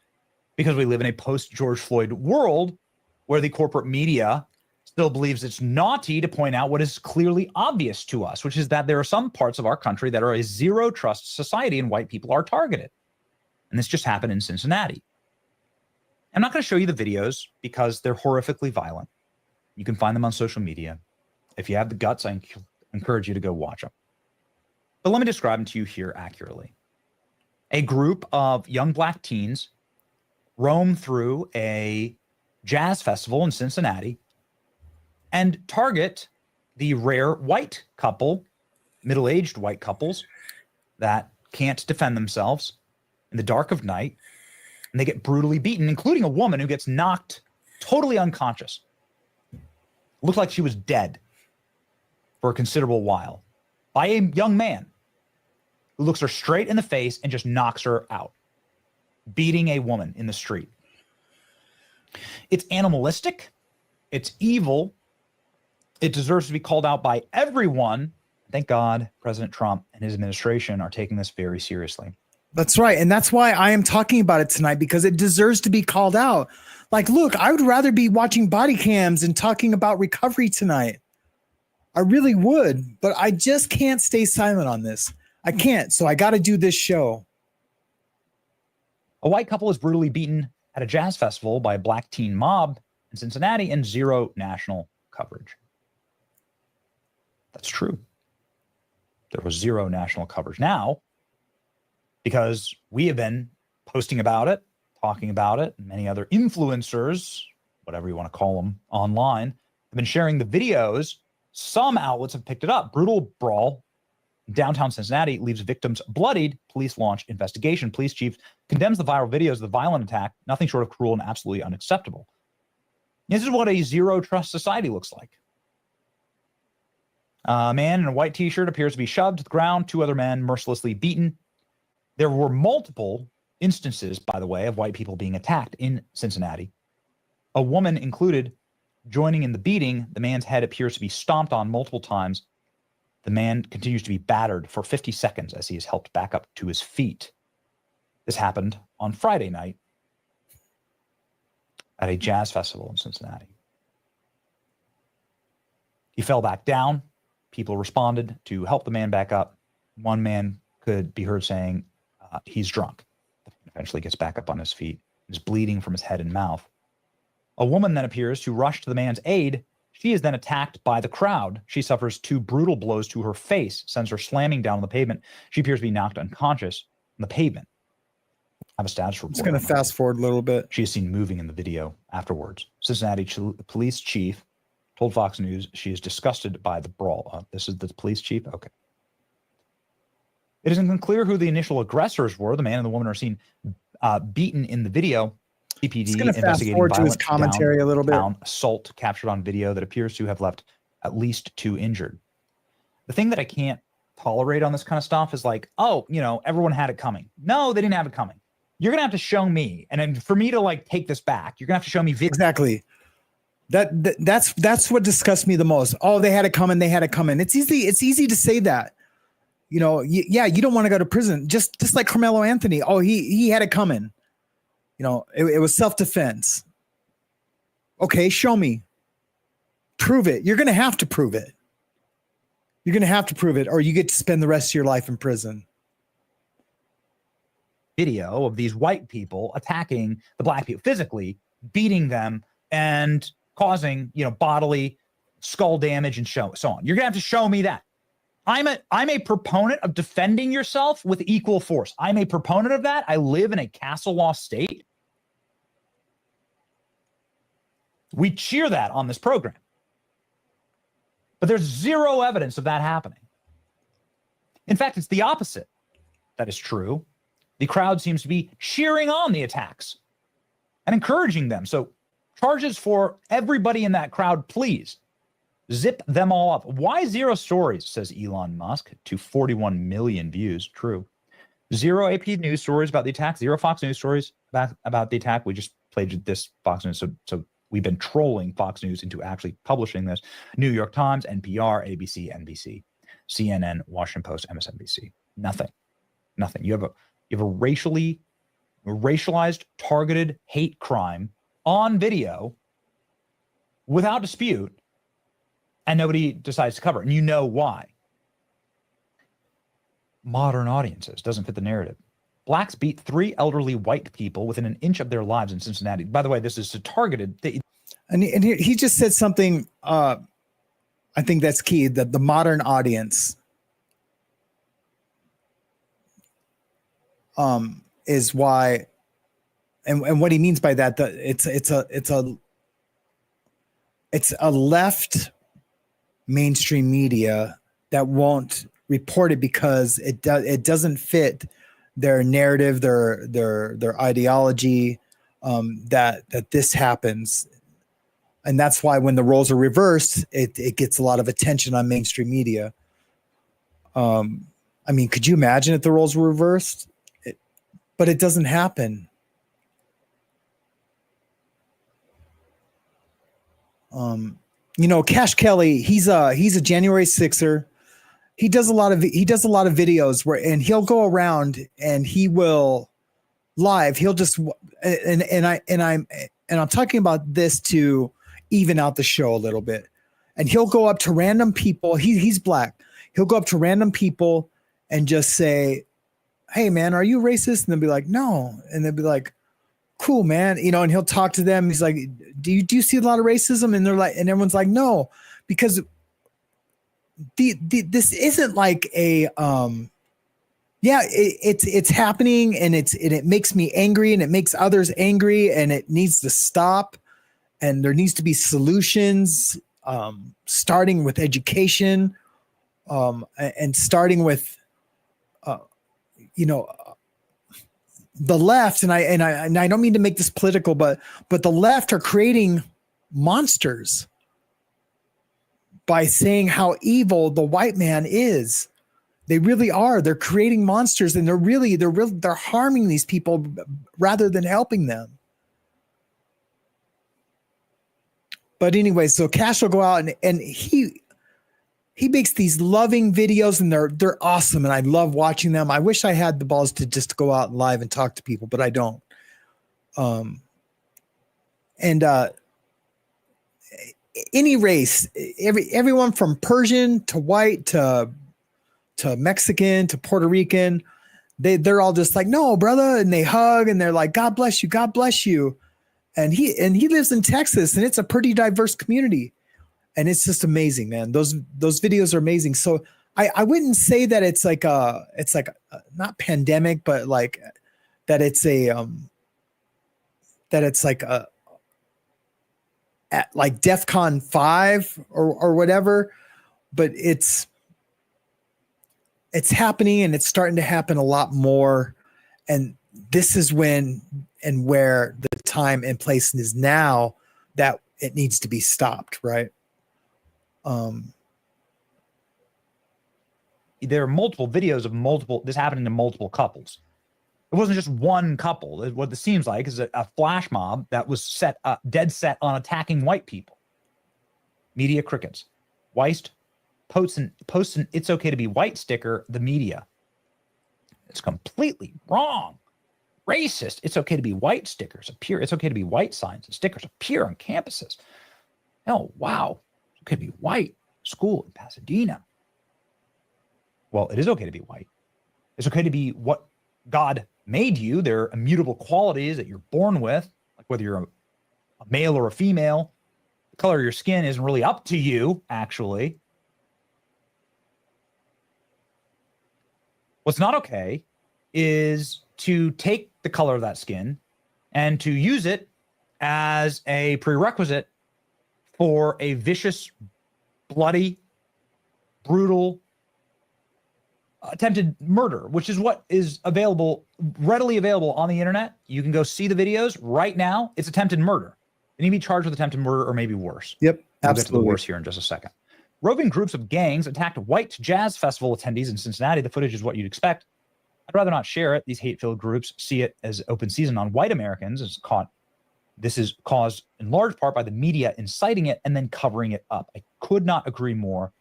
because we live in a post-George Floyd world where the corporate media still believes it's naughty to point out what is clearly obvious to us, which is that there are some parts of our country that are a zero-trust society and white people are targeted. And this just happened in Cincinnati. I'm not going to show you the videos because they're horrifically violent. You can find them on social media. If you have the guts, I encourage you to go watch them. But let me describe them to you here accurately. A group of young black teens roam through a jazz festival in Cincinnati and target the rare white couple, middle-aged white couples that can't defend themselves in the dark of night and they get brutally beaten, including a woman who gets knocked totally unconscious. Looked like she was dead for a considerable while by a young man who looks her straight in the face and just knocks her out, beating a woman in the street. It's animalistic. It's evil. It deserves to be called out by everyone. Thank God President Trump and his administration are taking this very seriously. That's right. And that's why I am talking about it tonight, because it deserves to be called out. Like, look, I would rather be watching body cams and talking about recovery tonight. I really would, but I just can't stay silent on this. I can't. So I got to do this show. A white couple is brutally beaten at a jazz festival by a black teen mob in Cincinnati, and zero national coverage. That's true. There was zero national coverage. Now, because we have been posting about it, talking about it, and many other influencers, whatever you want to call them, online, have been sharing the videos. Some outlets have picked it up. Brutal brawl in downtown Cincinnati leaves victims bloodied. Police launch investigation. Police chief condemns the viral videos of the violent attack, nothing short of cruel and absolutely unacceptable. This is what a zero trust society looks like. A man in a white t-shirt appears to be shoved to the ground. Two other men mercilessly beaten. There were multiple instances, by the way, of white people being attacked in Cincinnati. A woman included, joining in the beating. The man's head appears to be stomped on multiple times. The man continues to be battered for 50 seconds as he is helped back up to his feet. This happened on Friday night at a jazz festival in Cincinnati. He fell back down. People responded to help the man back up. One man could be heard saying he's drunk. Eventually gets back up on his feet. Is bleeding from his head and mouth. A woman then appears to rush to the man's aid. She is then attacked by the crowd. She suffers 2 brutal blows to her face, sends her slamming down on the pavement. She appears to be knocked unconscious on the pavement. I have a status report. It's going to fast forward a little bit. She is seen moving in the video afterwards. Cincinnati police chief told Fox News she is disgusted by the brawl. This is the police chief? Okay. It isn't unclear who the initial aggressors were. The man and the woman are seen beaten in the video. CPD investigating forward to his commentary a little bit. Assault captured on video that appears to have left at least 2 injured. The thing that I can't tolerate on this kind of stuff is like, oh, you know, everyone had it coming. No, they didn't have it coming. You're going to have to show me. And then for me to like take this back, you're going to have to show me video. Exactly. That's what disgusts me the most. Oh, they had it coming. They had it coming. It's easy to say that. You know, yeah, you don't want to go to prison. Just like Carmelo Anthony. Oh, he had it coming. You know, it was self-defense. Okay, show me. Prove it. You're going to have to prove it. You're going to have to prove it, or you get to spend the rest of your life in prison. Video of these white people attacking the black people, physically beating them and causing, you know, bodily skull damage and so on. You're going to have to show me that. I'm a proponent of defending yourself with equal force. I'm a proponent of that. I live in a castle law state. We cheer that on this program. But there's zero evidence of that happening. In fact, it's the opposite that is true. The crowd seems to be cheering on the attacks and encouraging them. So charges for everybody in that crowd, please. Zip them all up. Why 0 stories, says Elon Musk, to 41 million views. True. 0 AP News stories about the attack. 0 Fox News stories about the attack. We just played this Fox News. So we've been trolling Fox News into actually publishing this. New York Times, NPR, ABC, NBC, CNN, Washington Post, MSNBC. Nothing. You have a racialized, targeted hate crime on video without dispute. And nobody decides to cover it. And you know why. Modern audiences doesn't fit the narrative. Blacks beat 3 elderly white people within an inch of their lives in Cincinnati. By the way, this is targeted. And he just said something, I think that's key, that the modern audience is why, and what he means by that, it's a left mainstream media that won't report it because it doesn't fit their narrative, their ideology, that this happens. And that's why when the roles are reversed, it gets a lot of attention on mainstream media. I mean, could you imagine if the roles were reversed? But it doesn't happen. Cash Kelly, he's a January 6er. He does a lot of videos and he'll go around and he will live. He'll just I'm talking about this to even out the show a little bit. And he'll go up to random people. He's black. He'll go up to random people and just say, "Hey man, are you racist?" And they'll be like, "No." And they'll be like, "Cool, man." And he'll talk to them. He's like, do you see a lot of racism? And they're like, and everyone's like, "No," because this isn't like a, it's happening and it makes me angry and it makes others angry and it needs to stop. And there needs to be solutions, starting with education, and starting with, the left, and I don't mean to make this political, but the left are creating monsters by saying how evil the white man is. They really are. They're creating monsters, and they're harming these people rather than helping them. But anyway, so Cash will go out and he makes these loving videos, and they're awesome, and I love watching them. I wish I had the balls to just go out live and talk to people, but I don't. Any race, everyone from Persian to white to Mexican to Puerto Rican, they're all just like, "No, brother," and they hug and they're like, "God bless you, God bless you." And he lives in Texas, and it's a pretty diverse community. And it's just amazing, man. Those videos are amazing. So I wouldn't say that it's like not pandemic, but like that it's at like DEFCON 5 or whatever, but it's happening, and it's starting to happen a lot more. And this is when and where the time and place is now that it needs to be stopped, right? There are multiple videos of this happening to multiple couples. It wasn't just one couple. What this seems like is a flash mob that was dead set on attacking white people. Media crickets. Weist posts an "It's okay to be white" sticker. The media. It's completely wrong. Racist. "It's okay to be white" stickers appear. "It's okay to be white" signs and stickers appear on campuses. Oh, wow. It's okay to be white. School in Pasadena. Well, it is okay to be white. It's okay to be what God made you. There are immutable qualities that you're born with, like whether you're a male or a female. The color of your skin isn't really up to you, actually. What's not okay is to take the color of that skin and to use it as a prerequisite for a vicious, bloody, brutal, attempted murder, which is what is readily available on the internet. You can go see the videos right now. It's attempted murder. You need to be charged with attempted murder or maybe worse. Yep, We'll absolutely. get to the worse here in just a second. Roving groups of gangs attacked white jazz festival attendees in Cincinnati. The footage is what you'd expect. I'd rather not share it. These hate-filled groups see it as open season on white Americans. This is caused in large part by the media inciting it and then covering it up. I could not agree more.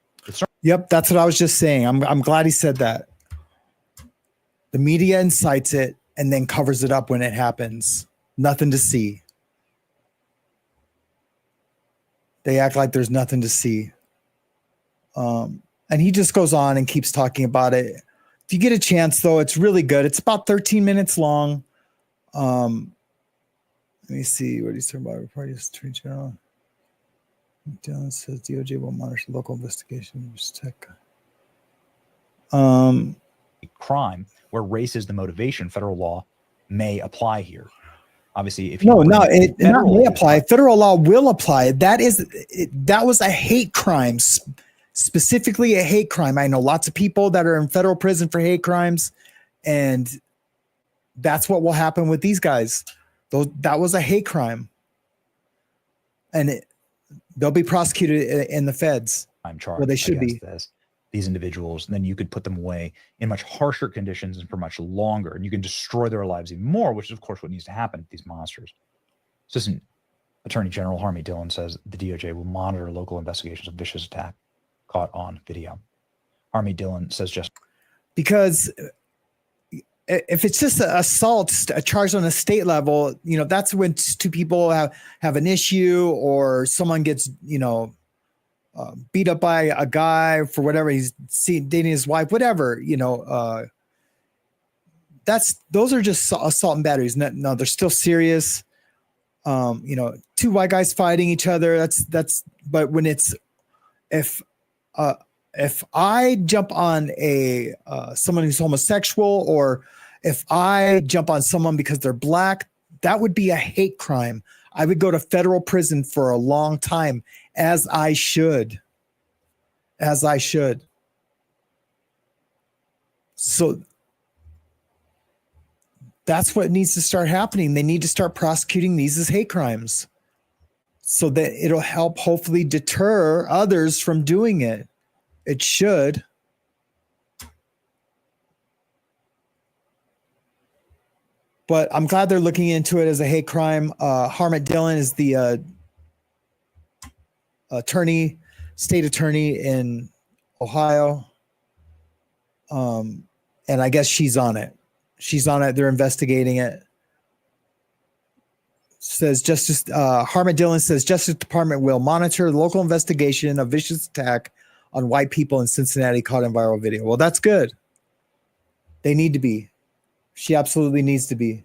Yep, that's what I was just saying. I'm glad he said that. The media incites it and then covers it up when it happens. Nothing to see. They act like there's nothing to see. And he just goes on and keeps talking about it. If you get a chance, though, it's really good. It's about 13 minutes long. Let me see what he's talking about. Parties, Attorney General. Dylan says DOJ will monitor local investigation. Crime where race is the motivation, federal law may apply here. Obviously, if it not may apply. Federal law will apply. That was a hate crime, specifically a hate crime. I know lots of people that are in federal prison for hate crimes, and that's what will happen with these guys. That was a hate crime. And they'll be prosecuted in the feds. I'm charged. Well, they should be. These individuals, and then you could put them away in much harsher conditions and for much longer, and you can destroy their lives even more, which is, of course, what needs to happen to these monsters. Assistant Attorney General Harmy Dillon says the DOJ will monitor local investigations of vicious attack caught on video. Harmy Dillon says just because if it's just an assault, a charge on a state level, that's when two people have an issue, or someone gets, beat up by a guy for whatever, he's dating his wife, whatever, those are just assault and batteries. No, they're still serious. Two white guys fighting each other. But when it's, if I jump on someone who's homosexual, or if I jump on someone because they're black, that would be a hate crime. I would go to federal prison for a long time, as I should. So that's what needs to start happening. They need to start prosecuting these as hate crimes so that it'll help hopefully deter others from doing it. It should. But I'm glad they're looking into it as a hate crime. Harmy Dillon is the state attorney in Ohio. And I guess she's on it. They're investigating it. Harmy Dillon says Justice Department will monitor the local investigation of vicious attack on white people in Cincinnati caught in viral video. Well, that's good. They need to be. She absolutely needs to be.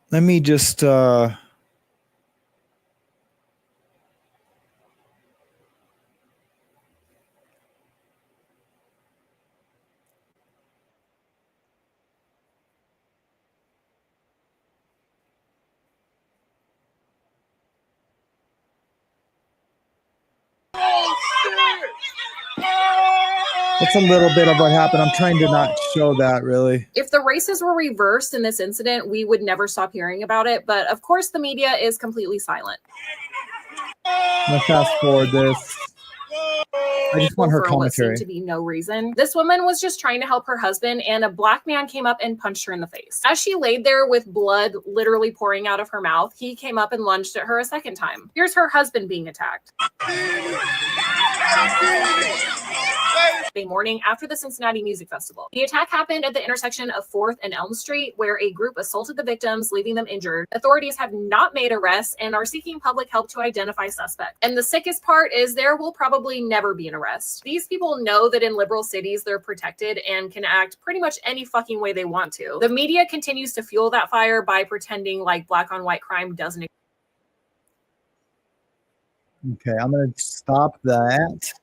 Let me just that's a little bit of what happened. I'm trying to not show that, really. If the races were reversed in this incident, we would never stop hearing about it. But of course, the media is completely silent. I'm gonna fast forward this. I just want her commentary. To be no reason. This woman was just trying to help her husband, and a black man came up and punched her in the face. As she laid there with blood literally pouring out of her mouth, he came up and lunged at her a second time. Here's her husband being attacked. Saturday morning after the Cincinnati Music Festival. The attack happened at the intersection of 4th and Elm Street, where a group assaulted the victims, leaving them injured. Authorities have not made arrests and are seeking public help to identify suspects. And the sickest part is there will probably never be an arrest. These people know that in liberal cities they're protected and can act pretty much any fucking way they want to. The media continues to fuel that fire by pretending like black on white crime doesn't exist. Okay, I'm going to stop that.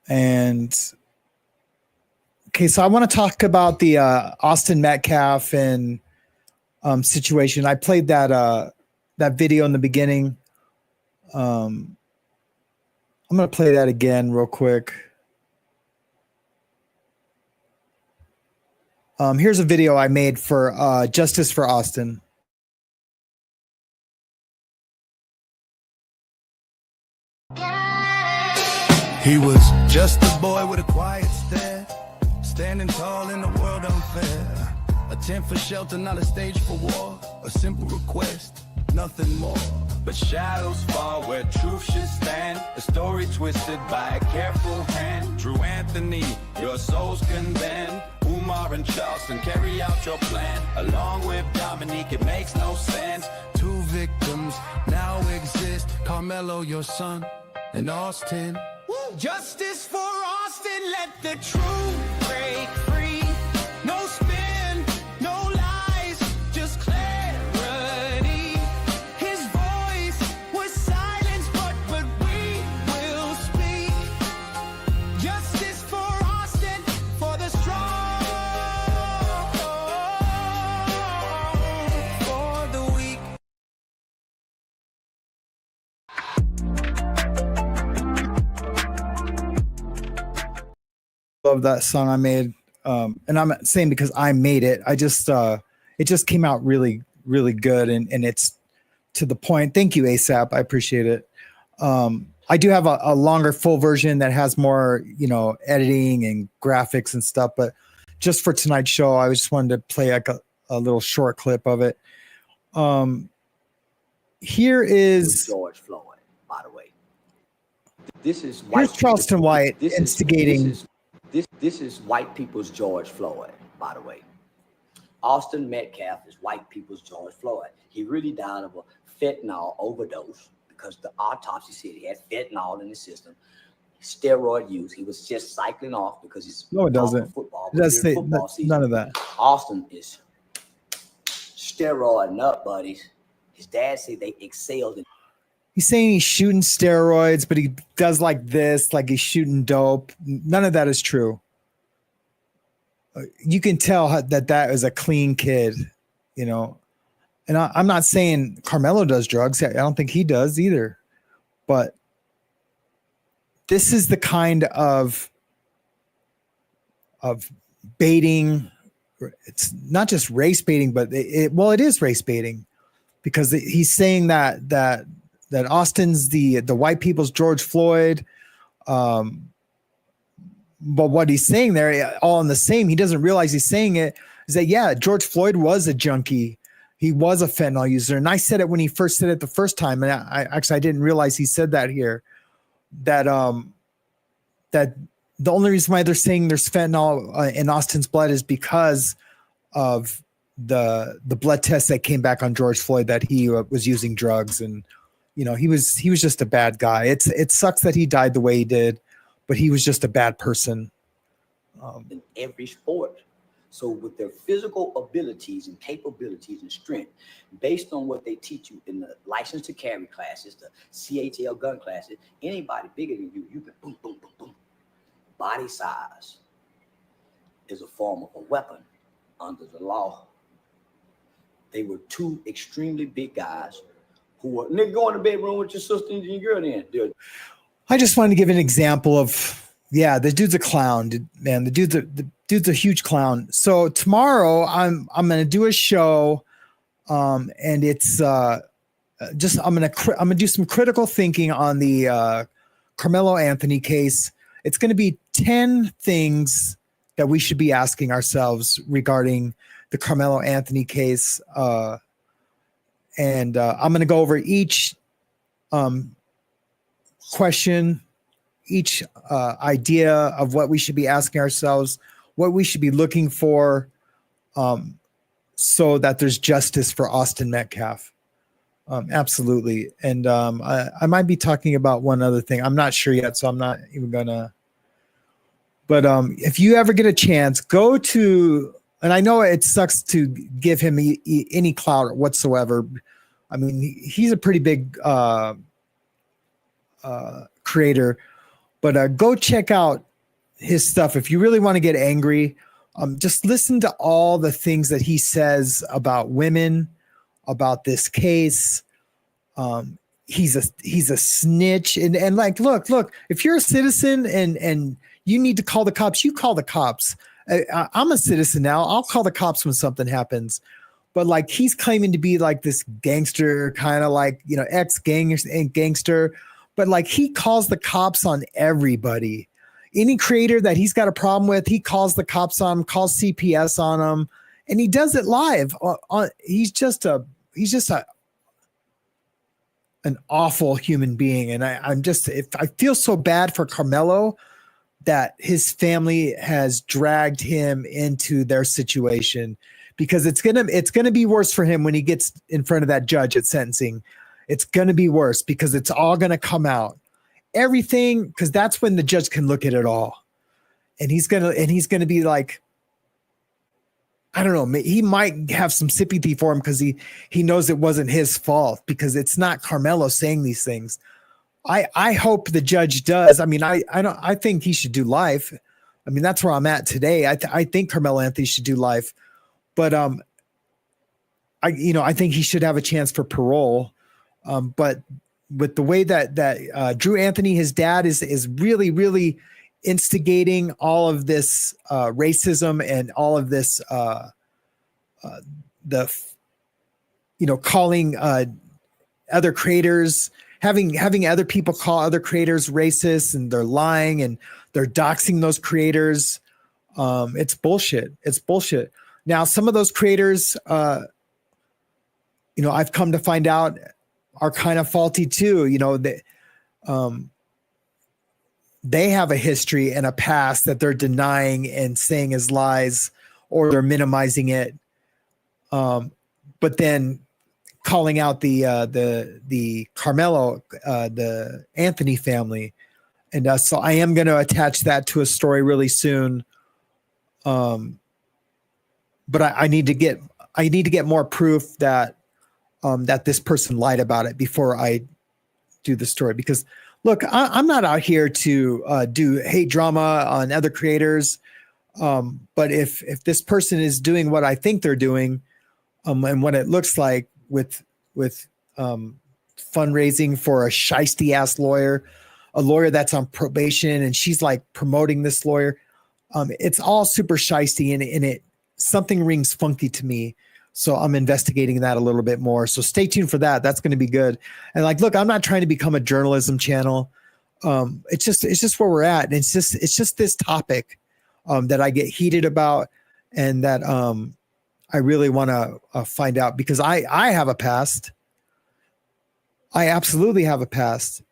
And okay, so I want to talk about the Austin Metcalf and situation. I played that that video in the beginning. I'm going to play that again real quick. Here's a video I made for Justice for Austin. He was just a boy with a quiet stare, standing tall in the world unfair. A tent for shelter, not a stage for war. A simple request, nothing more. But shadows fall where truth should stand. A story twisted by a careful hand. Drew Anthony, your souls can bend. Umar and Charleston, carry out your plan. Along with Dominique, it makes no sense. Two victims now exist. Carmelo, your son, and Austin. Justice for Austin, let the truth break free. No spin, no lies, just clarity. His voice was silenced, but we will speak. love that song I made. And I'm not saying because I made it. I just it just came out really, really good, and it's to the point. Thank you, ASAP. I appreciate it. I do have a longer full version that has more, editing and graphics and stuff, but just for tonight's show, I just wanted to play like a little short clip of it. Here is George Floyd, by the way. This is here's Charleston White instigating. This is white people's George Floyd, by the way. Austin Metcalf is white people's George Floyd. He really died of a fentanyl overdose because the autopsy said he had fentanyl in his system. Steroid use. He was just cycling off because he's no, it doesn't. Football. It does say none of that. Austin is steroid nut buddies. His dad said they excelled. He's saying he's shooting steroids, but he does like this, like he's shooting dope. None of that is true. You can tell that is a clean kid, And I'm not saying Carmelo does drugs. I don't think he does either. But this is the kind of baiting. It's not just race baiting, but it is race baiting, because he's saying that Austin's the white people's George Floyd. But what he's saying there, all in the same, he doesn't realize he's saying it, is that, yeah, George Floyd was a junkie. He was a fentanyl user. And I said it when he first said it the first time. And I didn't realize he said that here, that the only reason why they're saying there's fentanyl in Austin's blood is because of the blood test that came back on George Floyd, that he was using drugs. And, he was just a bad guy. It sucks that he died the way he did, but he was just a bad person. In every sport. So with their physical abilities and capabilities and strength, based on what they teach you in the license to carry classes, the CHL gun classes, anybody bigger than you can boom, boom, boom, boom. Body size is a form of a weapon under the law. They were two extremely big guys who were, nigga, go in the bedroom with your sister and your girl then, dude. I just wanted to give an example of, the dude's a clown, man. The dude's a huge clown. So tomorrow I'm going to do a show, and it's I'm going to do some critical thinking on the Carmelo Anthony case. It's going to be 10 things that we should be asking ourselves regarding the Carmelo Anthony case, and I'm going to go over each question, each idea of what we should be asking ourselves, what we should be looking for, so that there's justice for Austin Metcalf. Absolutely. And I might be talking about one other thing. I'm not sure yet, so I'm not even gonna. But if you ever get a chance, go to, and I know it sucks to give him any clout whatsoever. I mean, he's a pretty big creator, but go check out his stuff. If you really want to get angry, just listen to all the things that he says about women, about this case. He's a snitch, and like, look, if you're a citizen and you need to call the cops, you call the cops. I'm a citizen now. I'll call the cops when something happens. But like, he's claiming to be like this gangster, kind of like, ex-gangster. But like, he calls the cops on everybody. Any creator that he's got a problem with, he calls the cops on him, calls CPS on him, and he does it live. He's just an awful human being. And I feel so bad for Carmelo that his family has dragged him into their situation, because it's gonna be worse for him when he gets in front of that judge at sentencing. It's gonna be worse because it's all gonna come out, everything, because that's when the judge can look at it all, and he's gonna be like, I don't know, he might have some sympathy for him because he knows it wasn't his fault, because it's not Carmelo saying these things. I hope the judge does. I mean, I think he should do life. I mean, that's where I'm at today. I think Carmelo Anthony should do life, but I think he should have a chance for parole. But with the way that Drew Anthony, his dad, is really, really instigating all of this racism and all of this calling other creators, having other people call other creators racist, and they're lying and they're doxing those creators. It's bullshit. It's bullshit. Now, some of those creators, I've come to find out are kind of faulty too. They have a history and a past that they're denying and saying is lies, or they're minimizing it. But then calling out the Carmelo, the Anthony family. And so I am going to attach that to a story really soon. But I need to get more proof that this person lied about it before I do the story. Because look, I'm not out here to do hate drama on other creators. But if this person is doing what I think they're doing, and what it looks like with fundraising for a shiesty ass lawyer, a lawyer that's on probation, and she's like promoting this lawyer. It's all super shiesty, and it something rings funky to me. So I'm investigating that a little bit more. So stay tuned for that. That's going to be good. And look, I'm not trying to become a journalism channel. It's just where we're at. And it's just this topic that I get heated about, and that I really want to find out, because I have a past. I absolutely have a past.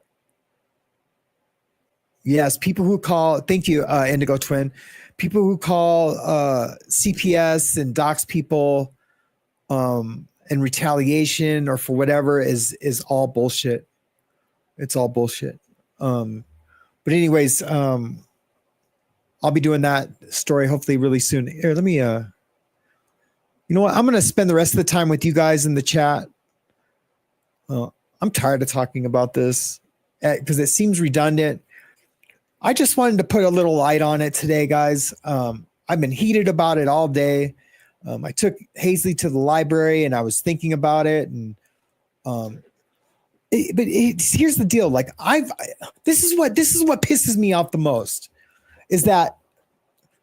Yes, people who call, thank you, Indigo Twin. People who call CPS and dox people and retaliation or for whatever is all bullshit. It's all bullshit. But anyways, I'll be doing that story hopefully really soon. Here, let me, you know what? I'm going to spend the rest of the time with you guys in the chat. I'm tired of talking about this because it seems redundant. I just wanted to put a little light on it today, guys. I've been heated about it all day. I took Hazley to the library and I was thinking about it. And here's the deal. Like this is what pisses me off the most, is that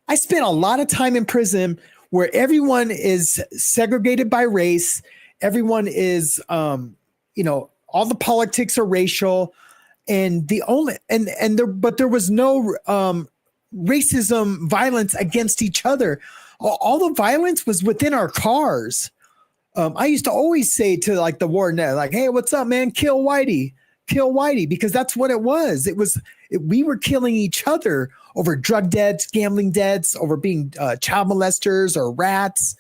I spent a lot of time in prison where everyone is segregated by race. Everyone is, all the politics are racial. And but there was no racism, violence against each other. All the violence was within our cars. I used to always say to the warden, like, "Hey, what's up, man? Kill Whitey," because that's what it was. We were killing each other over drug debts, gambling debts, over being child molesters or rats.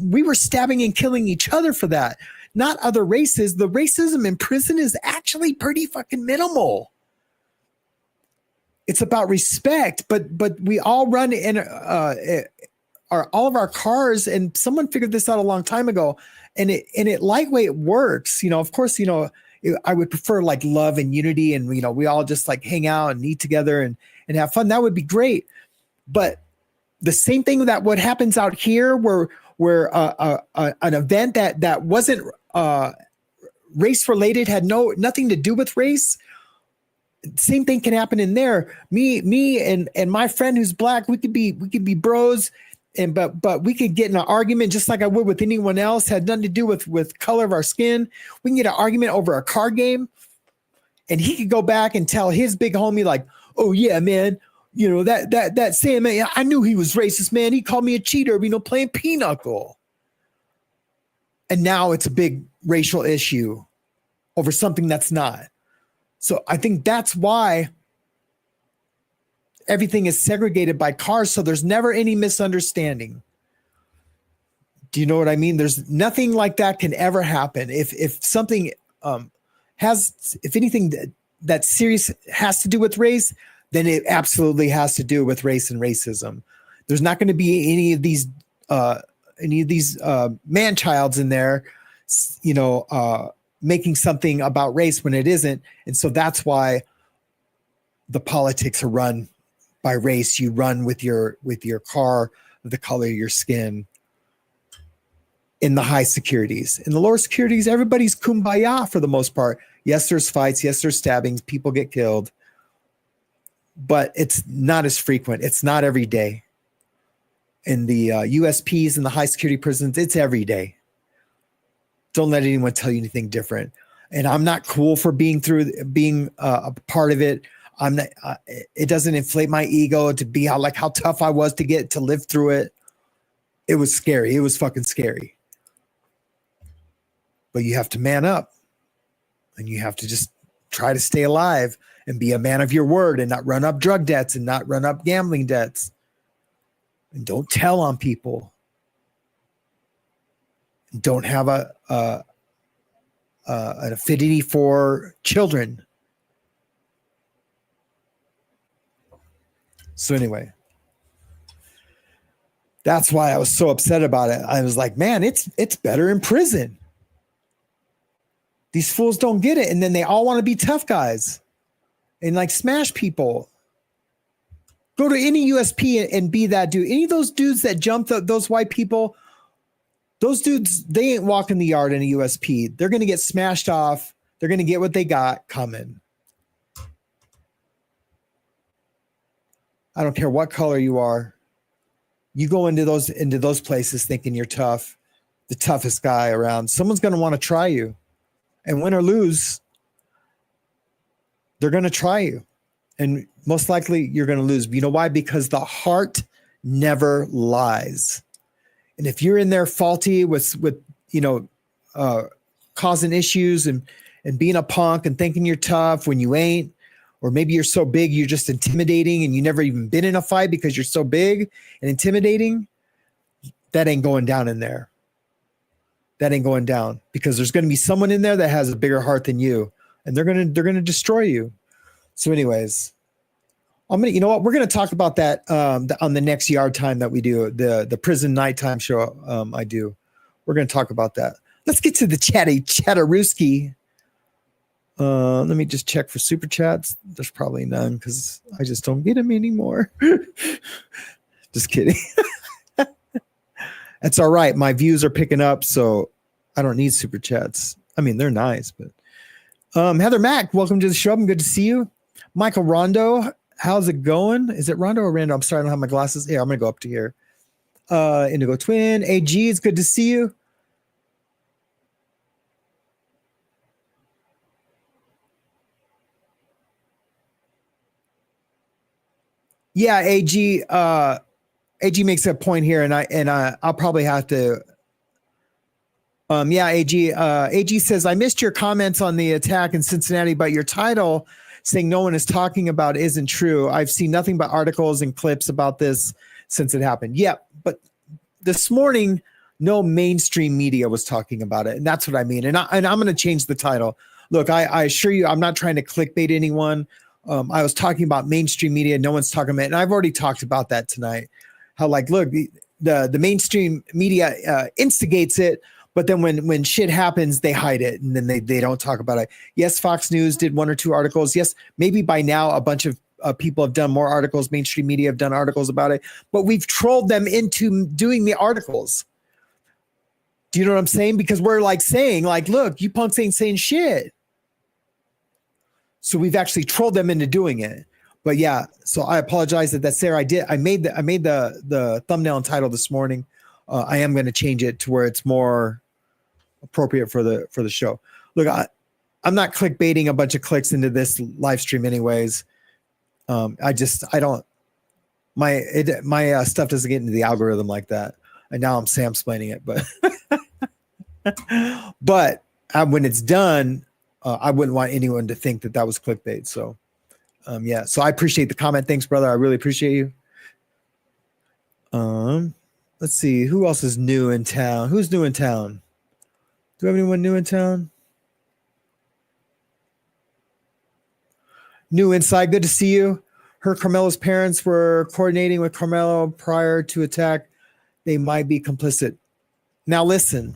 We were stabbing and killing each other for that. Not other races. The racism in prison is actually pretty fucking minimal. It's about respect, but we all run in all of our cars, and someone figured this out a long time ago, and it lightweight works. Of course, I would prefer like love and unity, and we all just like hang out and eat together and have fun. That would be great. But the same thing that what happens out here, where an event that wasn't race related, had nothing to do with race, same thing can happen in there. Me and my friend who's black, we could be bros, but we could get in an argument just like I would with anyone else. Had nothing to do with color of our skin. We can get an argument over a card game, and he could go back and tell his big homie like, "Oh yeah, man, that Sam, man, I knew he was racist, man. He called me a cheater, playing pinochle." And now it's a big racial issue over something that's not. So I think that's why everything is segregated by cars, so there's never any misunderstanding. Do you know what I mean? There's nothing like that can ever happen. If something if anything that's serious has to do with race, then it absolutely has to do with race and racism. There's not going to be any of these man-childs in there, making something about race when it isn't. And so that's why the politics are run by race. You run with your car, the color of your skin. In the high securities. In the lower securities, everybody's kumbaya for the most part. Yes, there's fights. Yes, there's stabbings. People get killed. but it's not as frequent. It's not every day. In the USPs and the high security prisons, it's every day. Don't let anyone tell you anything different. And I'm not cool for being a part of it. I'm not. It doesn't inflate my ego to be how tough I was to live through it. It was scary. It was fucking scary. But you have to man up, and you have to just try to stay alive and be a man of your word, and not run up drug debts and not run up gambling debts. And don't tell on people. Don't have an affinity for children. So anyway, that's why I was so upset about it. I was like, man, it's better in prison. These fools don't get it. And then they all want to be tough guys and like smash people. Go to any USP and be that dude. Any of those dudes that jumped those white people, those dudes, they ain't walking the yard in a USP. They're going to get smashed off. They're going to get what they got coming. I don't care what color you are. You go into those places thinking you're tough, the toughest guy around. Someone's going to want to try you. And win or lose, they're going to try you. And most likely you're going to lose. You know why? Because the heart never lies. And if you're in there faulty with causing issues and being a punk and thinking you're tough when you ain't, or maybe you're so big you're just intimidating and you never even been in a fight because you're so big and intimidating, that ain't going down in there. That ain't going down, because there's going to be someone in there that has a bigger heart than you, and they're going to destroy you. So anyways, you know what? We're going to talk about that on the next yard time that we do, the prison nighttime show I do. We're going to talk about that. Let's get to the chatterooski. Let me just check for super chats. There's probably none because I just don't get them anymore. Just kidding. That's all right. My views are picking up, so I don't need super chats. I mean, they're nice, but Heather Mack, welcome to the show. I'm good to see you. Michael Rondo, how's it going? Is it Rondo or Rando? I'm sorry, I don't have my glasses. Yeah, I'm gonna go up to here. Indigo Twin, AG, it's good to see you. Yeah, AG. AG makes a point here, and I'll probably have to. AG. AG says, I missed your comments on the attack in Cincinnati, but your title saying no one is talking about isn't true. I've seen nothing but articles and clips about this since it happened. Yeah, but this morning, no mainstream media was talking about it, and that's what I mean. And I'm going to change the title. Look, I assure you, I'm not trying to clickbait anyone. I was talking about mainstream media. No one's talking about it, and I've already talked about that tonight. How look, the mainstream media instigates it, but then when shit happens, they hide it, and then they don't talk about it. Yes, Fox News did one or two articles. Yes, maybe by now a bunch of people have done more articles. Mainstream media have done articles about it, but we've trolled them into doing the articles. Do you know what I'm saying? Because we're saying look, you punks ain't saying shit. So we've actually trolled them into doing it. But yeah, so I apologize that's there. I made the thumbnail and title this morning. I am going to change it to where it's more appropriate for the show. Look, I'm not clickbaiting a bunch of clicks into this live stream anyways. My stuff doesn't get into the algorithm like that. And now I'm Sam-splaining it, but when it's done, I wouldn't want anyone to think that was clickbait. So. So I appreciate the comment. Thanks, brother. I really appreciate you. Let's see. Who else is new in town? Who's new in town? Do we have anyone new in town? New inside. Good to see you. Heard Carmelo's parents were coordinating with Carmelo prior to attack. They might be complicit. Now listen.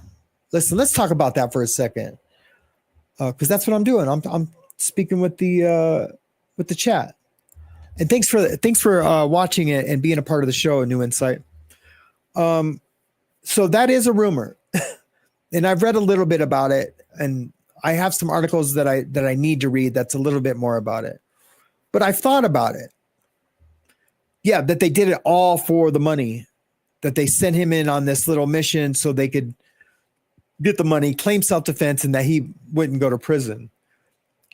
Let's talk about that for a second. Because that's what I'm doing. I'm speaking with the chat, and thanks for watching it and being a part of the show. New insight. So that is a rumor, and I've read a little bit about it, and I have some articles that I need to read. That's a little bit more about it, but I've thought about it. Yeah, that they did it all for the money, that they sent him in on this little mission so they could get the money, claim self-defense, and that he wouldn't go to prison.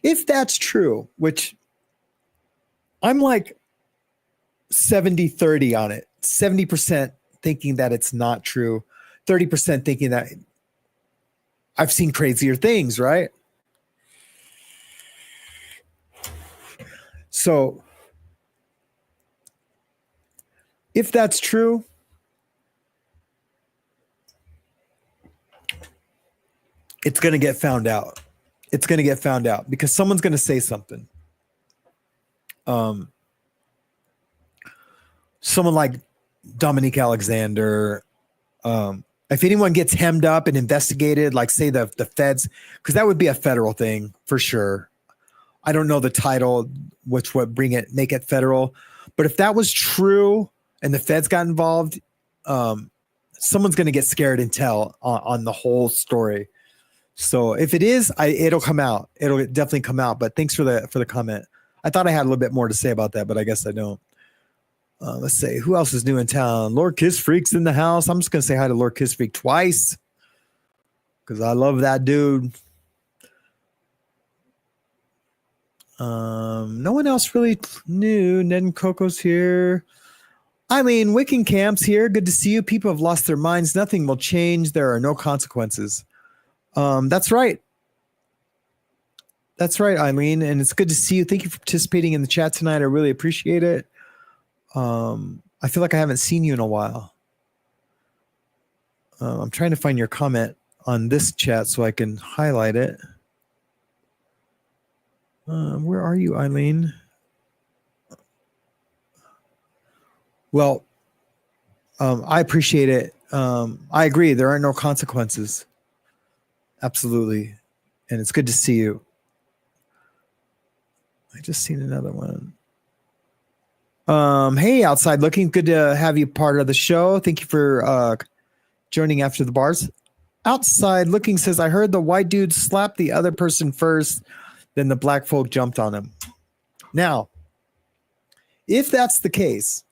If that's true, which I'm like 70-30 on it, 70% thinking that it's not true, 30% thinking that I've seen crazier things, right? So if that's true, it's going to get found out. It's going to get found out because someone's going to say something. Someone like Dominique Alexander. If anyone gets hemmed up and investigated, like say the feds, because that would be a federal thing for sure. I don't know the title, which would make it federal. But if that was true and the feds got involved, someone's going to get scared and tell on the whole story. So if it is, it'll come out. It'll definitely come out. But thanks for the comment. I thought I had a little bit more to say about that, but I guess I don't. Let's say who else is new in town. Lord Kiss Freak's in the house. I'm just gonna say hi to Lord Kiss Freak twice because I love that dude. No one else really new. Ned and Coco's here. Eileen Wickencamp's here. Good to see you. People have lost their minds. Nothing will change. There are no consequences. That's right. That's right, Eileen. And it's good to see you. Thank you for participating in the chat tonight. I really appreciate it. I feel like I haven't seen you in a while. I'm trying to find your comment on this chat so I can highlight it. Where are you, Eileen? Well, I appreciate it. I agree. There are no consequences. Absolutely. And it's good to see you. I just seen another one. Hey, Outside Looking. Good to have you part of the show. Thank you for joining After the Bars. Outside Looking says, I heard the white dude slapped the other person first, then the black folk jumped on him. Now, if that's the case,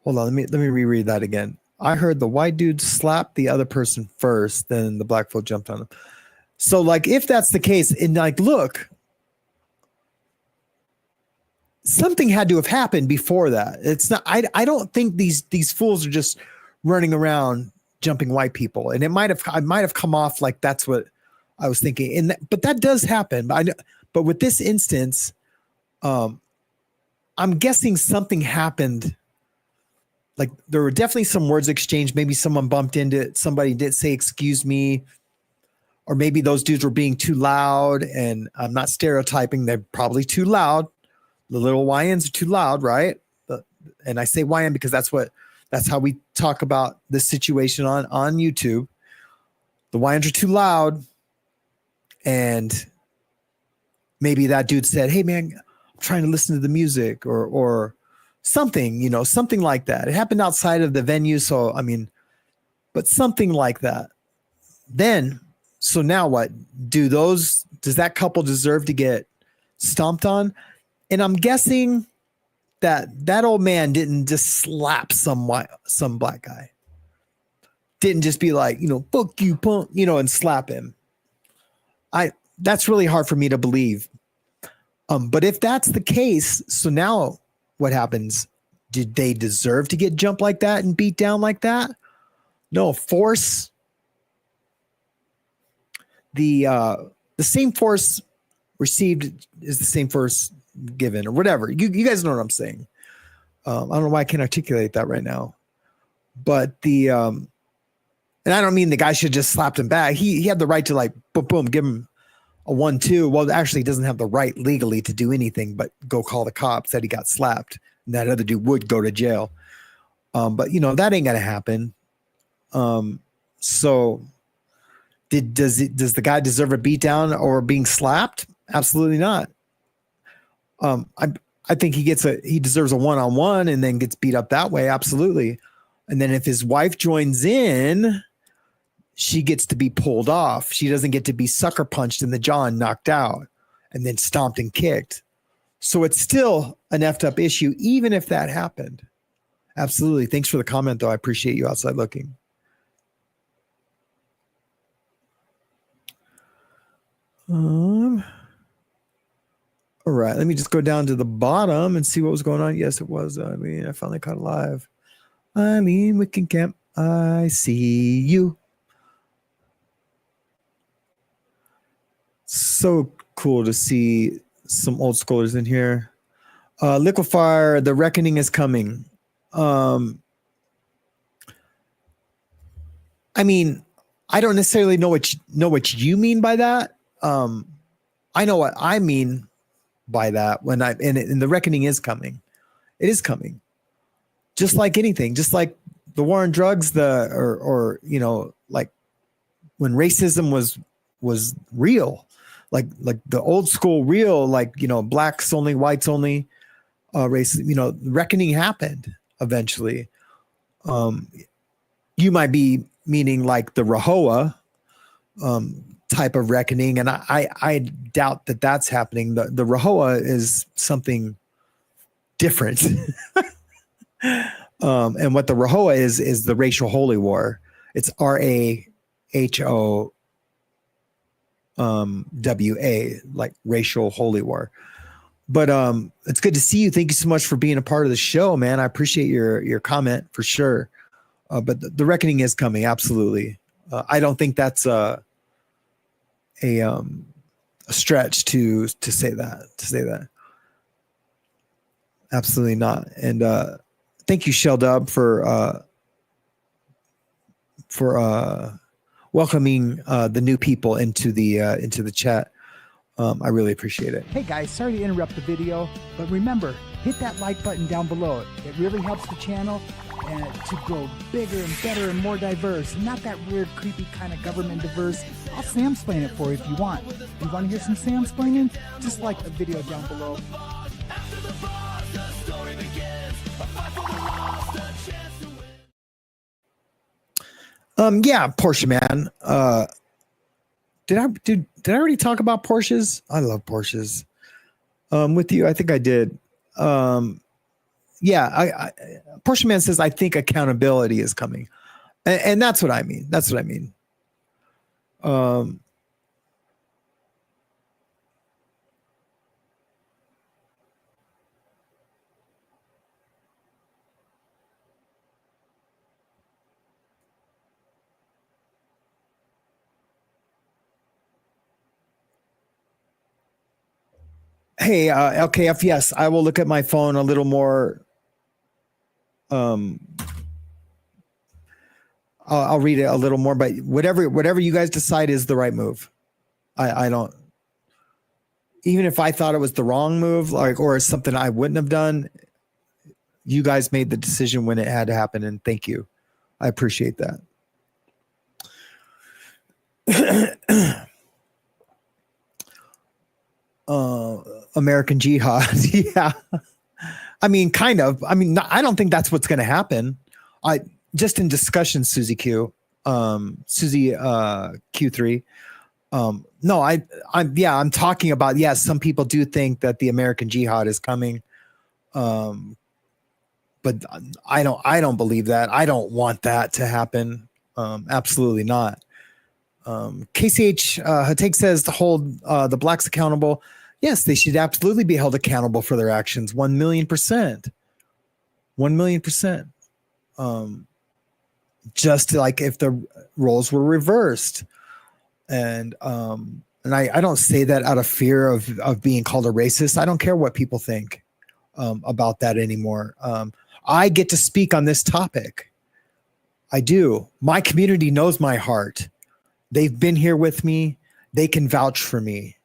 hold on, let me reread that again. I heard the white dude slapped the other person first, then the black folk jumped on him. So, like, if that's the case, and like, look, something had to have happened before that. It's not. I don't think these fools are just running around jumping white people. And I might have come off like that's what I was thinking. But that does happen. But with this instance, I'm guessing something happened. Like there were definitely some words exchanged. Maybe someone bumped into it. Somebody did say, "Excuse me." Or maybe those dudes were being too loud, and I'm not stereotyping. They're probably too loud. The little YNs are too loud, right? And I say YN because that's how we talk about this situation on YouTube. The YNs are too loud, and maybe that dude said, "Hey man, I'm trying to listen to the music," or something, something like that. It happened outside of the venue, so I mean, but something like that. Then. So now what? Does that couple deserve to get stomped on? And I'm guessing that old man didn't just slap some black guy. Didn't just be like, fuck you, punk, and slap him. That's really hard for me to believe. But if that's the case, so now what happens? Did they deserve to get jumped like that and beat down like that? No, force. The same force received is the same force given, or whatever. You guys know what I'm saying. I don't know why I can't articulate that right now, but and I don't mean the guy should just slapped him back. He had the right to like boom, give him a 1-2. Well, actually, he doesn't have the right legally to do anything but go call the cops that he got slapped, and that other dude would go to jail. But that ain't gonna happen. So. Does the guy deserve a beatdown or being slapped? Absolutely not. I think he deserves a one-on-one and then gets beat up that way. Absolutely. And then if his wife joins in, she gets to be pulled off. She doesn't get to be sucker punched in the jaw and knocked out and then stomped and kicked. So it's still an effed up issue, even if that happened. Absolutely. Thanks for the comment, though. I appreciate you outside looking. All right. Let me just go down to the bottom and see what was going on. Yes, it was. I mean, I finally caught it live. Eileen Wickenkamp, I see you. So cool to see some old schoolers in here. Liquefier, the reckoning is coming. I mean, I don't necessarily know what you mean by that. I know what I mean by that when and the reckoning is coming. It is coming. Just like anything, just like the war on drugs, or you know, like when racism was real, like the old school real, like, you know, blacks only, whites only, race, you know, reckoning happened eventually. You might be meaning like the Rahowa type of reckoning, and I doubt that that's happening. The Rahowa is something different. And what the Rahowa is the racial holy war. It's RAHOWA, like racial holy war. But it's good to see you. Thank you so much for being a part of the show, man. I appreciate your comment for sure. But the reckoning is coming, absolutely. I don't think that's a stretch to say that. Absolutely not. And thank you, Sheldub, for welcoming the new people into the chat. I really appreciate it. Hey guys, sorry to interrupt the video, but remember, hit that like button down below. It really helps the channel to grow bigger and better and more diverse. Not that weird, creepy kind of government diverse. I'll Samsplain it for you if you want. You want to hear some Samsplaining? Just like the video down below. Yeah, Porsche man. Did I already talk about Porsches? I love Porsches. With you, I think I did. Yeah, I Porsche man says I think accountability is coming, and that's what I mean. That's what I mean. Hey, LKF, yes, I will look at my phone a little more. I'll read it a little more, but whatever you guys decide is the right move. I don't, even if I thought it was the wrong move, like, or something I wouldn't have done, you guys made the decision when it had to happen, and thank you. I appreciate that. American Jihad. Yeah. I mean, kind of. I mean, I don't think that's what's going to happen. Just in discussion, Susie Q, Susie Q3. No, I'm talking about, yes, some people do think that the American Jihad is coming. But I don't believe that. I don't want that to happen. Absolutely not. KCH Hatek says to hold the blacks accountable. Yes, they should absolutely be held accountable for their actions. 1,000,000%. 1,000,000%. Just like if the roles were reversed. And I don't say that out of fear of being called a racist. I don't care what people think about that anymore. I get to speak on this topic. I do. My community knows my heart. They've been here with me. They can vouch for me.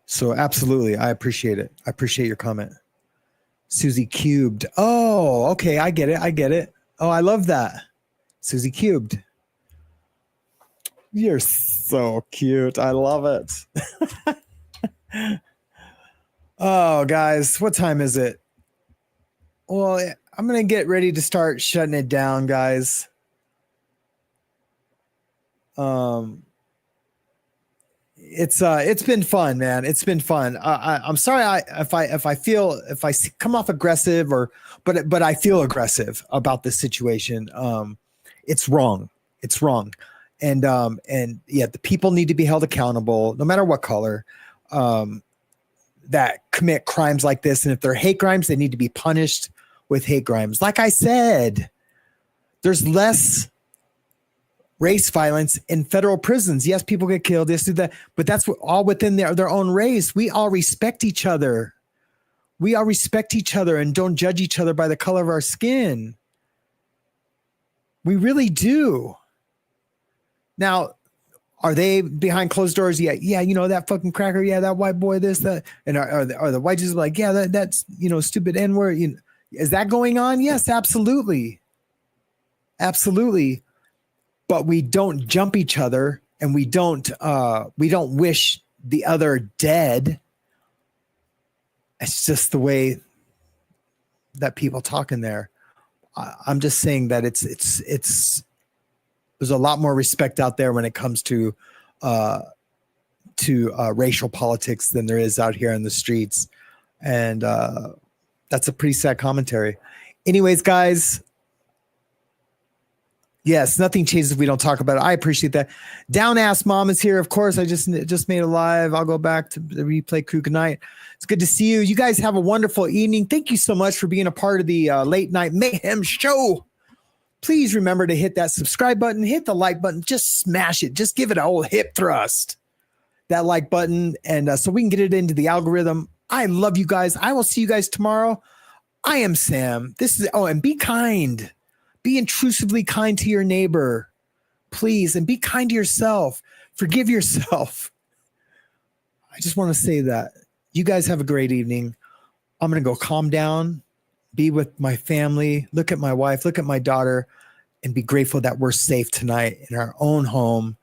So absolutely, I appreciate it. I appreciate your comment. Susie Cubed. Oh, okay. I get it. Oh, I love that. Susie Cubed. You're so cute. I love it. Oh, guys, what time is it? Well, I'm going to get ready to start shutting it down, guys. it's been fun, man. It's been fun. I'm sorry if I come off aggressive but I feel aggressive about this situation. It's wrong. It's wrong. And yeah, the people need to be held accountable no matter what color, that commit crimes like this. And if they're hate crimes, they need to be punished with hate crimes. Like I said, there's less race violence in federal prisons. Yes, people get killed. This, do that, but that's all within their own race. We all respect each other. We all respect each other and don't judge each other by the color of our skin. We really do. Now, are they behind closed doors? Yeah, you know, that fucking cracker. Yeah, that white boy, this, that. And are the white just like, yeah, that's, you know, stupid N-word. You know, is that going on? Yes, absolutely. Absolutely. But we don't jump each other, and we don't wish the other dead. It's just the way that people talk in there. I'm just saying that it's there's a lot more respect out there when it comes to racial politics than there is out here in the streets. And that's a pretty sad commentary. Anyways, guys, yes, nothing changes if we don't talk about it. I appreciate that. Down Ass Mom is here. Of course, I just made a live. I'll go back to the replay crew. Good night. It's good to see you. You guys have a wonderful evening. Thank you so much for being a part of the Late Night Mayhem show. Please remember to hit that subscribe button, hit the like button, just smash it. Just give it a whole hip thrust, that like button, and so we can get it into the algorithm. I love you guys. I will see you guys tomorrow. I am Sam. And be kind. Be intrusively kind to your neighbor, please, and be kind to yourself. Forgive yourself. I just want to say that. You guys have a great evening. I'm going to go calm down, be with my family, look at my wife, look at my daughter, and be grateful that we're safe tonight in our own home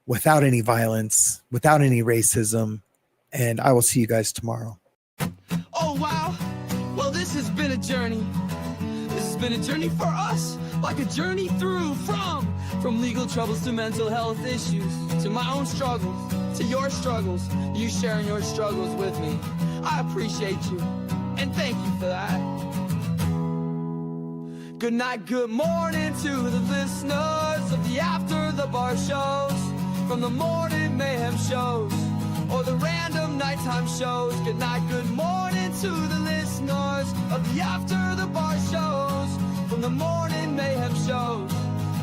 without any violence, without any racism. And I will see you guys tomorrow. Oh, wow. Well, this has been a journey. This has been a journey for us, like a journey through from legal troubles to mental health issues, to my own struggles, to your struggles, you sharing your struggles with me. I appreciate you, and thank you for that. Good night, good morning to the listeners of the After the Bar shows, from the morning mayhem shows, or the random nighttime shows. Good night, good morning to the listeners of the After the Bar shows, from the morning mayhem shows,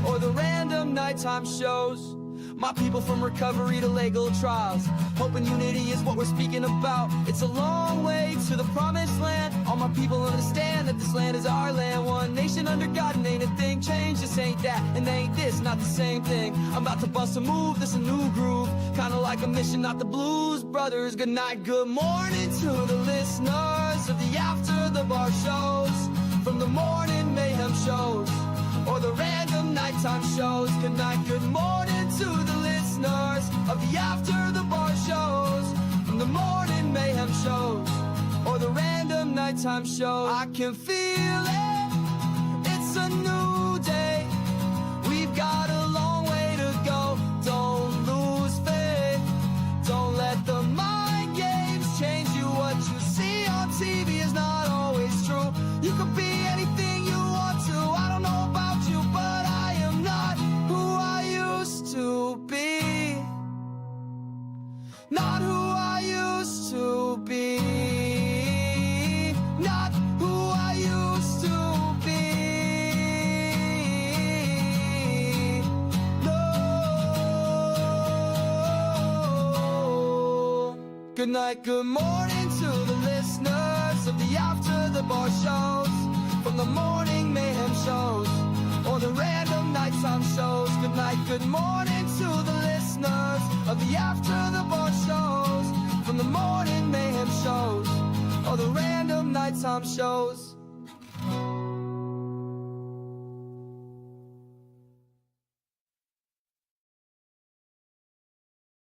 or the random nighttime shows. My people from recovery to legal trials, hope and unity is what we're speaking about. It's a long way to the promised land. All my people understand that this land is our land. One nation under God, and ain't a thing changed. This ain't that, and ain't this, not the same thing. I'm about to bust a move, this a new groove, kinda like a mission, not the Blues Brothers. Good night, good morning to the listeners of the After the Bar shows, from the morning mayhem shows, or the random nighttime shows. Good night, good morning to the listeners of the After the Bar shows, from the morning mayhem shows, or the random nighttime shows. I can feel it, it's a new day. We've got a long way to go. Don't lose faith, don't let the mind games change you. What you see on TV is not always true. You could be anything you want to. I don't know about you, but I am not who I used to be. Not who I used to be. Not who I used to be. No. Good night, good morning to the listeners of the After the Bar shows, from the morning mayhem shows, or the random nighttime shows. Good night, good morning to the listeners of the After the Bar shows, from the morning mayhem shows, or the random nighttime shows.